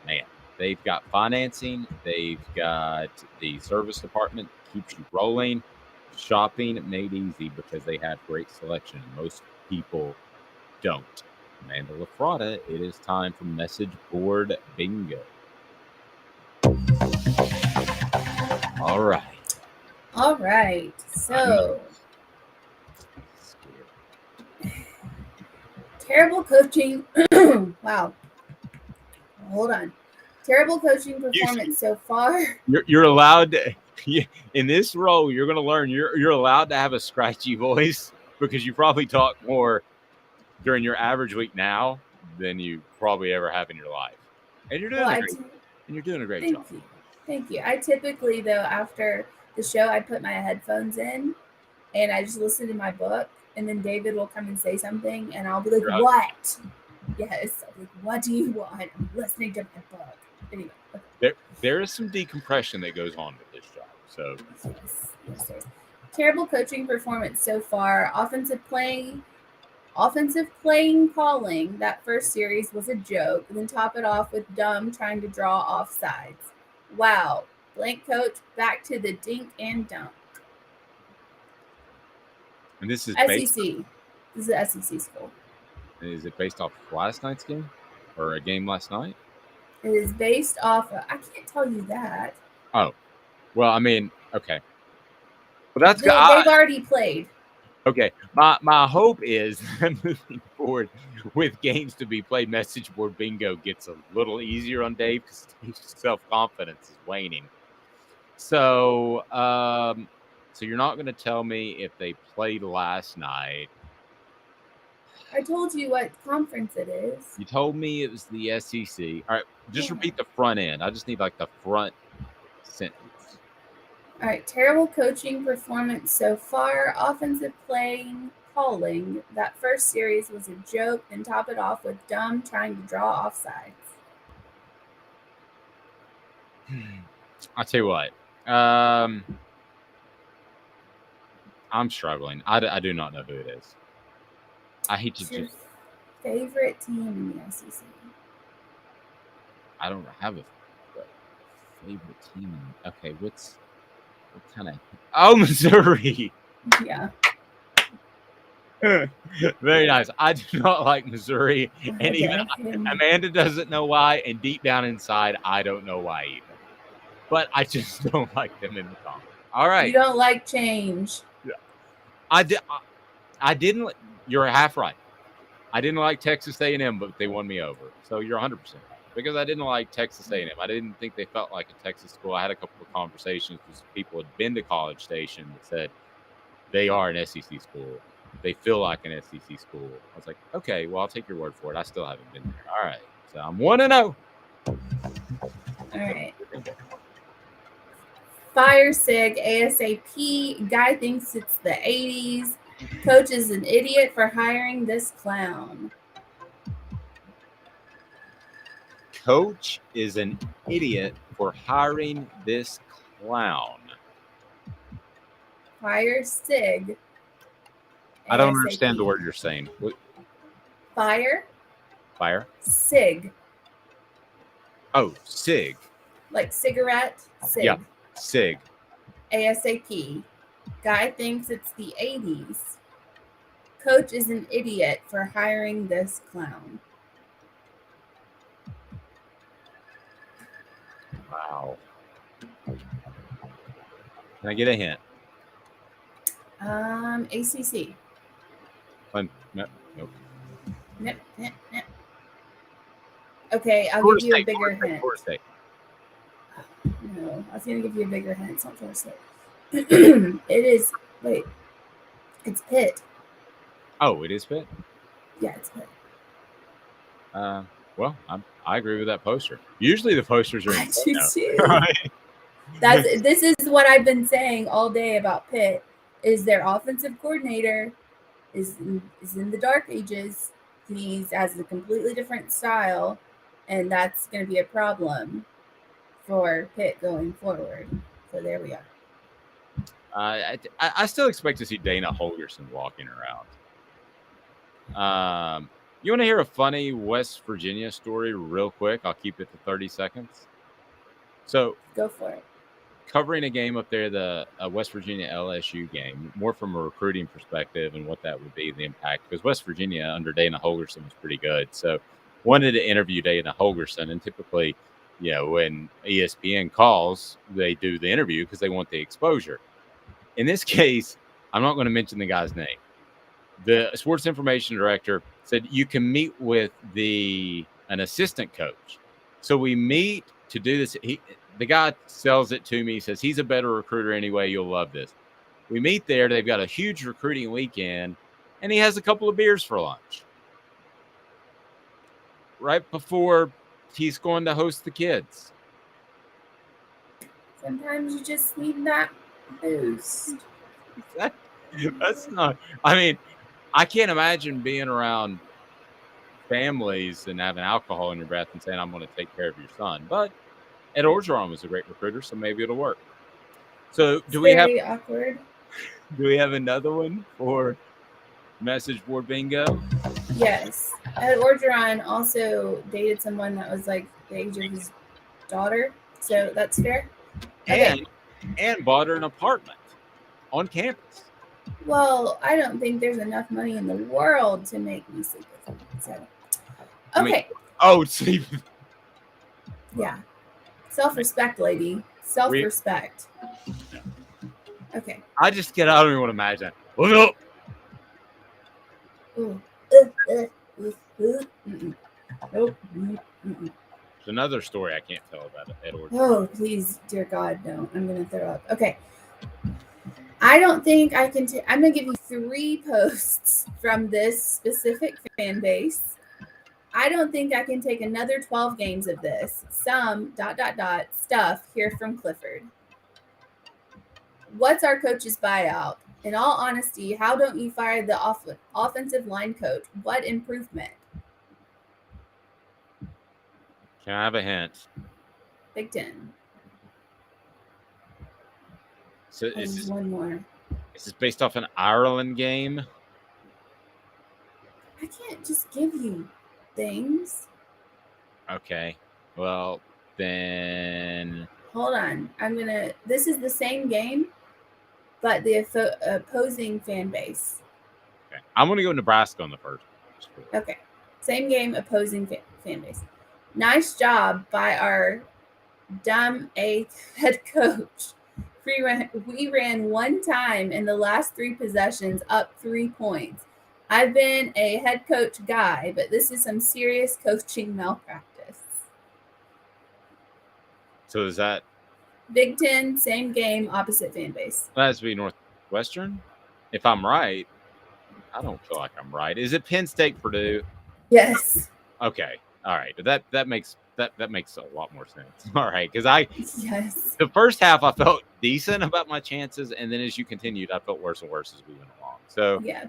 man, they've got financing, they've got the service department, keeps you rolling. Shopping made easy because they have great selection. Most people don't. Amanda LaFrada, it is time for message board bingo. All right. So, terrible coaching. Wow. Hold on. Terrible coaching performance so far. You're allowed to, in this role, you're going to learn you're allowed to have a scratchy voice because you probably talk more during your average week now than you probably ever have in your life. And you're doing a great job. Thank you. I typically, though, after the show, I put my headphones in and I just listen to my book, and then David will come and say something, and I'll be like, "What?" Yes. I'm like, "What do you want?" I'm listening to my book. Anyway. Okay. There is some decompression that goes on with this job. So yes. Terrible coaching performance so far. Offensive playing calling. That first series was a joke. And then top it off with dumb trying to draw offsides. Wow. Blank coach back to the dink and dunk. And this is SEC. This is the SEC school. Is it based off last night's game or a game last night? It is based off of, I can't tell you that. Oh, well, I mean, okay. Well, that's good. They've already played. Okay. My hope is that moving forward with games to be played, message board bingo gets a little easier on Dave because Dave's self-confidence is waning. So, so you're not going to tell me if they played last night. I told you what conference it is. You told me it was the SEC. All right, just repeat the front end. I just need like the front sentence. All right, terrible coaching performance so far. Offensive playing calling. That first series was a joke, and top it off with dumb trying to draw offsides. I'll tell you what. I'm struggling. I do not know who it is. I hate to just. Favorite team in the SEC? I don't have a favorite team. Okay, what kind of? Oh, Missouri. Yeah. Very nice. I do not like Missouri, and even Amanda doesn't know why, and deep down inside, I don't know why either. But I just don't like them in the conference. All right. You don't like change. Yeah. I didn't. You're half right. I didn't like Texas A&M, but they won me over. So you're 100% right. Because I didn't like Texas A&M. I didn't think they felt like a Texas school. I had a couple of conversations with people who had been to College Station that said they are an SEC school. They feel like an SEC school. I was like, okay, well, I'll take your word for it. I still haven't been there. All right. So I'm 1-0. All right. Fire Sig ASAP. Guy thinks it's the 80s. Coach is an idiot for hiring this clown. coach is an idiot for hiring this clown. Fire Sig. I don't ASAP. understand the word you're saying. What? Fire Fire? Sig. Oh, Sig. Like cigarette. Sig. Yeah, Sig. ASAP. Guy thinks it's the 80s. Coach is an idiot for hiring this clown. Wow. Can I get a hint? ACC. Nope. Nip. Okay, I'll Florida give you State, a bigger hint. Florida State. No, I was going to give you a bigger hint. It's not Florida State. It is. Wait. It's Pitt. Oh, it is Pitt? Yeah, it's Pitt. Well, I agree with that poster. Usually the posters are in I do too. right? This is what I've been saying all day about Pitt. Is their offensive coordinator is in the dark ages. He has a completely different style, and that's going to be a problem for Pitt going forward. So there we are. I still expect to see Dana Holgerson walking around. You want to hear a funny West Virginia story real quick? I'll keep it to 30 seconds. So go for it. Covering a game up there, the West Virginia LSU game, more from a recruiting perspective and what that would be, the impact, because West Virginia under Dana Holgerson was pretty good. So wanted to interview Dana Holgerson, and typically, when ESPN calls, they do the interview because they want the exposure. In this case, I'm not going to mention the guy's name. The sports information director said you can meet with an assistant coach. So we meet to do this. The guy sells it to me. He says he's a better recruiter anyway. You'll love this. We meet there. They've got a huge recruiting weekend, and he has a couple of beers for lunch right before he's going to host the kids. Sometimes you just need that boost. That's not. I mean, I can't imagine being around families and having alcohol in your breath and saying, I'm going to take care of your son. But Ed Orgeron was a great recruiter, so maybe it'll work. So Very awkward. Do we have another one for message board bingo? Yes. Ed Orgeron also dated someone that was like the age of his daughter. So that's fair. And bought her an apartment on campus. Well, I don't think there's enough money in the world to make me sleep with him. So, okay. See. Yeah. Self-respect, lady. Self-respect. Okay. I don't even want to imagine. Look up. Nope. There's another story I can't tell about Ed Orgeron. Oh, please, dear God, no. I'm going to throw up. Okay. I don't think I can I'm going to give you 3 posts from this specific fan base. I don't think I can take another 12 games of this. Some ... stuff here from Clifford. What's our coach's buyout? In all honesty, how don't you fire the offensive line coach? What improvement? Can I have a hint? Big Ten. So one more. Is this based off an Ireland game? I can't just give you things. Okay. Well, then. Hold on. This is the same game, but the opposing fan base. Okay. I'm going to go Nebraska on the first. Okay. Same game, opposing fan base. Nice job by our dumb head coach. We ran one time in the last 3 possessions up 3 points. I've been a head coach guy, but this is some serious coaching malpractice. So is that Big Ten, same game, opposite fan base? That has to be Northwestern. If I'm right, I don't feel like I'm right. Is it Penn State, Purdue? Yes. Okay. All right. That makes a lot more sense. All right, because the first half I felt decent about my chances, and then as you continued, I felt worse and worse as we went along. So yeah,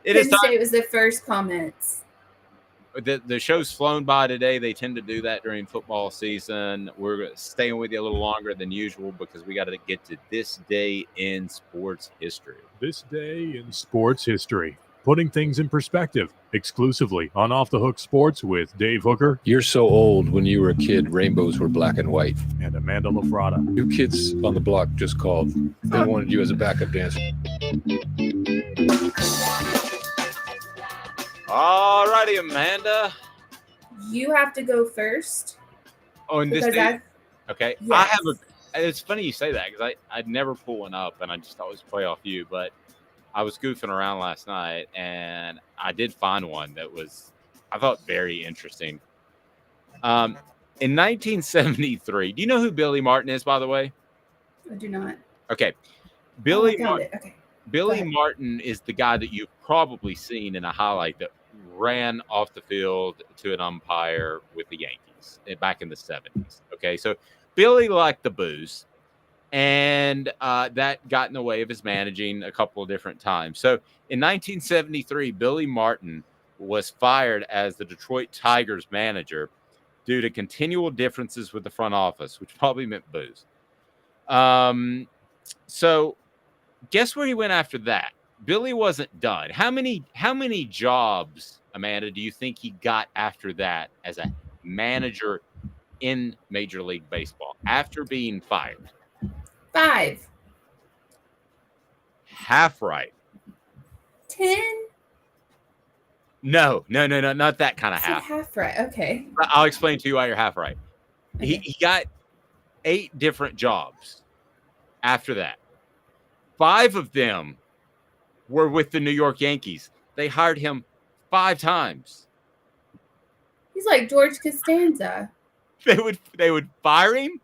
Penn State was the first comments. the show's flown by today. They tend to do that during football season. We're staying with you a little longer than usual because we got to get to this day in sports history. This day in sports history. Putting things in perspective, exclusively on Off the Hook Sports with Dave Hooker. You're so old. When you were a kid, rainbows were black and white. And Amanda LaFrada. New kids on the block just called. They wanted you as a backup dancer. All righty, Amanda. You have to go first. Oh, in this day? Okay. Yes. I have it's funny you say that because I'd never pull one up and I just always play off you, but I was goofing around last night and I did find one that was, I thought, very interesting. In 1973, do you know who Billy Martin is, by the way? I do not. Okay. Billy Martin is the guy that you've probably seen in a highlight that ran off the field to an umpire with the Yankees back in the 70s. Okay. So Billy liked the booze. And that got in the way of his managing a couple of different times. So in 1973, Billy Martin was fired as the Detroit Tigers manager due to continual differences with the front office, which probably meant booze. So guess where he went after that? Billy wasn't done. How many jobs, Amanda, do you think he got after that as a manager in Major League Baseball after being fired? 5. Half right. 10. No, not that kind of half. Half right. Okay. I'll explain to you why you're half right. Okay. He got 8 different jobs after that. 5 of them were with the New York Yankees. They hired him 5 times. He's like George Costanza. They would fire him,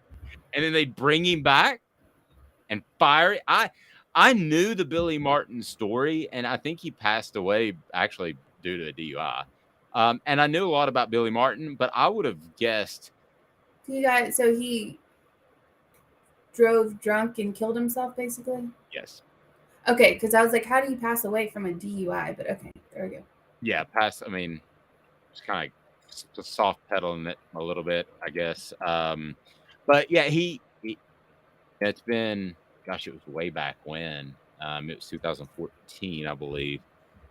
and then they'd bring him back and fire him. I knew the Billy Martin story, and I think he passed away actually due to a DUI. And I knew a lot about Billy Martin, but I would have guessed. So he drove drunk and killed himself, basically? Yes. Okay, because I was like, how do you pass away from a DUI? But okay, there we go. Yeah, just kind of soft pedaling it a little bit, I guess. But yeah, it's been, gosh, it was way back when. It was 2014, I believe.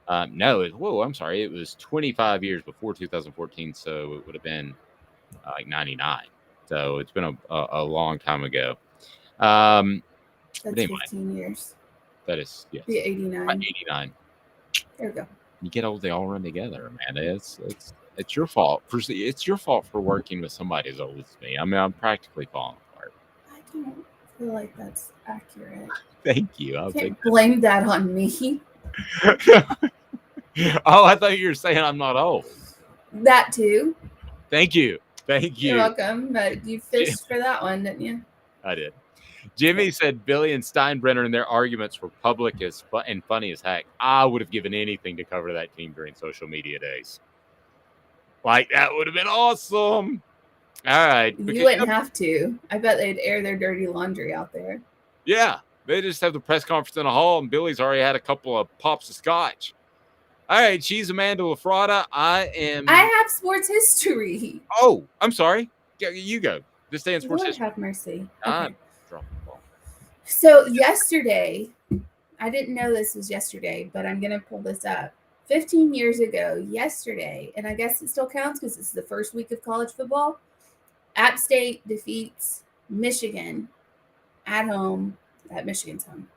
I'm sorry. It was 25 years before 2014, so it would have been like 99. So it's been a long time ago. That's 15 years. That is, yes. Be 89. 89. There we go. You get old, they all run together, Amanda. It's your fault. It's your fault for working with somebody as old as me. I mean, I'm practically falling apart. I don't feel like that's accurate. Thank you. You can't blame that on me. Oh, I thought you were saying I'm not old. That too. Thank you. You're welcome. But you fished for that one, didn't you? I did. Jimmy said Billy and Steinbrenner and their arguments were public and funny as heck. I would have given anything to cover that team during social media days. Like, that would have been awesome. All right. You wouldn't have to. I bet they'd air their dirty laundry out there. Yeah. They just have the press conference in a hall, and Billy's already had a couple of pops of scotch. All right. She's Amanda LaFrada. I have sports history. Oh, I'm sorry. You go. This day in sports history. Have mercy. Okay. So yesterday, I didn't know this was yesterday, but I'm going to pull this up. 15 years ago, yesterday, and I guess it still counts because it's the first week of college football, App State defeats Michigan at home, at Michigan's home,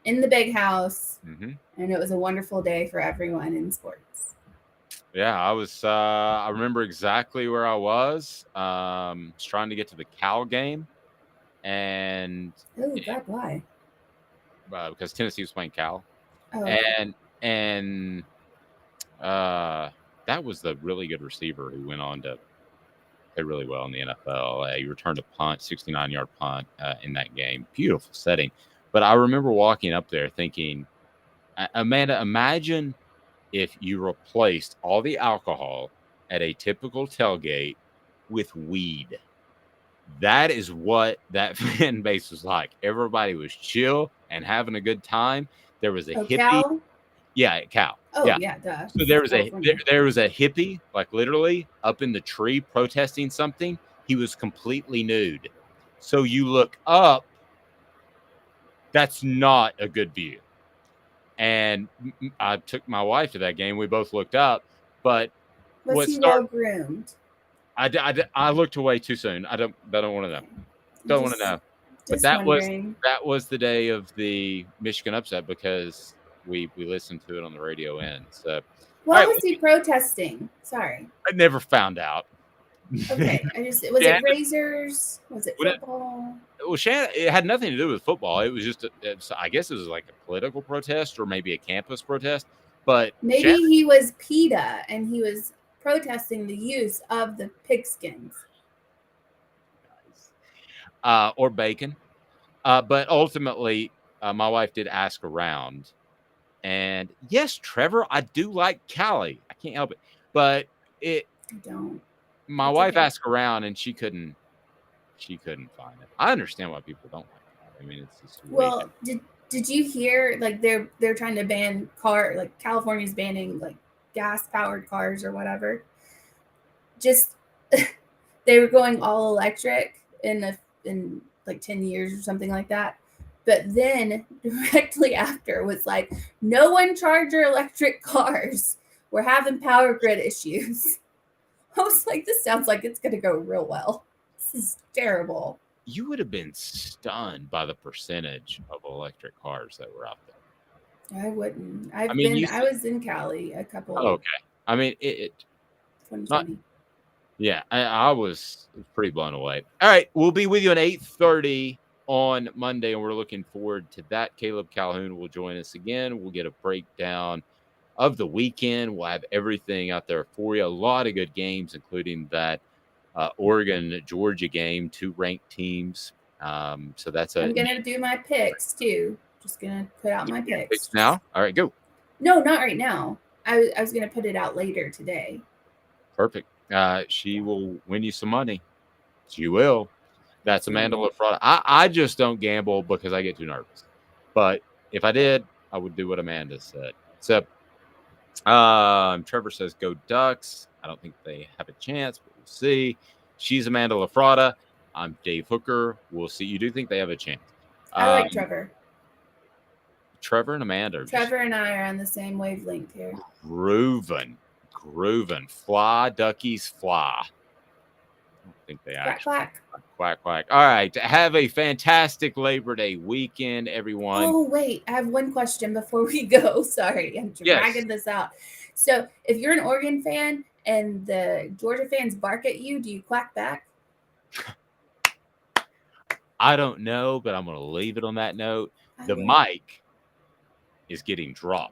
in the big house, and it was a wonderful day for everyone in sports. Yeah, I remember exactly where I was. Trying to get to the Cal game. And God, why? Because Tennessee was playing Cal, okay. and that was the really good receiver who went on to play really well in the NFL. He returned a punt, 69-yard punt in that game. Beautiful setting. But I remember walking up there thinking, Amanda, imagine if you replaced all the alcohol at a typical tailgate with weed. That is what that fan base was like. Everybody was chill and having a good time. There was a hippie. Yeah, Cal. Oh yeah. duh. So there was a hippie, like literally up in the tree protesting something. He was completely nude. So you look up, that's not a good view. And I took my wife to that game. We both looked up, but was he well groomed? I looked away too soon. I don't want to know. Don't want to know. But that was the day of the Michigan upset because we listened to it on the radio end. So what was he protesting? Sorry, I never found out. Okay, was it razors? Was it football? It had nothing to do with football. It was just I guess it was like a political protest or maybe a campus protest. But maybe he was PETA and he was protesting the use of the pigskins. Or bacon. But ultimately, my wife did ask around. And yes, Trevor, I do like Callie. I can't help it. But I don't. My wife asked around and she couldn't find it. I understand why people don't like it. I mean, it's just well, did you hear like they're trying to ban like California's banning like gas powered cars or whatever. Just they were going all electric in like 10 years or something like that. But then directly after was like, no one charge your electric cars. We're having power grid issues. I was like, this sounds like it's going to go real well. This is terrible. You would have been stunned by the percentage of electric cars that were out there. I wouldn't. I was in Cali a couple. Oh, okay. I mean, 2020. Yeah, I was pretty blown away. All right, we'll be with you at 8:30 on Monday, and we're looking forward to that. Caleb Calhoun will join us again. We'll get a breakdown of the weekend. We'll have everything out there for you. A lot of good games, including that Oregon-Georgia game, 2 ranked teams. So that's I'm going to do my picks, too. Just going to put out my picks. Now? All right, go. No, not right now. I was going to put it out later today. Perfect. She will win you some money. She will. That's Amanda LaFrada. I just don't gamble because I get too nervous. But if I did, I would do what Amanda said. So Trevor says go Ducks. I don't think they have a chance, but we'll see. She's Amanda LaFrada. I'm Dave Hooker. We'll see. You do think they have a chance? I like Trevor. Trevor and Amanda. Trevor and I are on the same wavelength here. Groovin'. Fly, duckies, fly. I don't think they actually. Quack. All right. Have a fantastic Labor Day weekend, everyone. Oh, wait. I have one question before we go. Sorry. I'm dragging this out. So if you're an Oregon fan and the Georgia fans bark at you, do you quack back? I don't know, but I'm going to leave it on that note. The mic is getting dropped.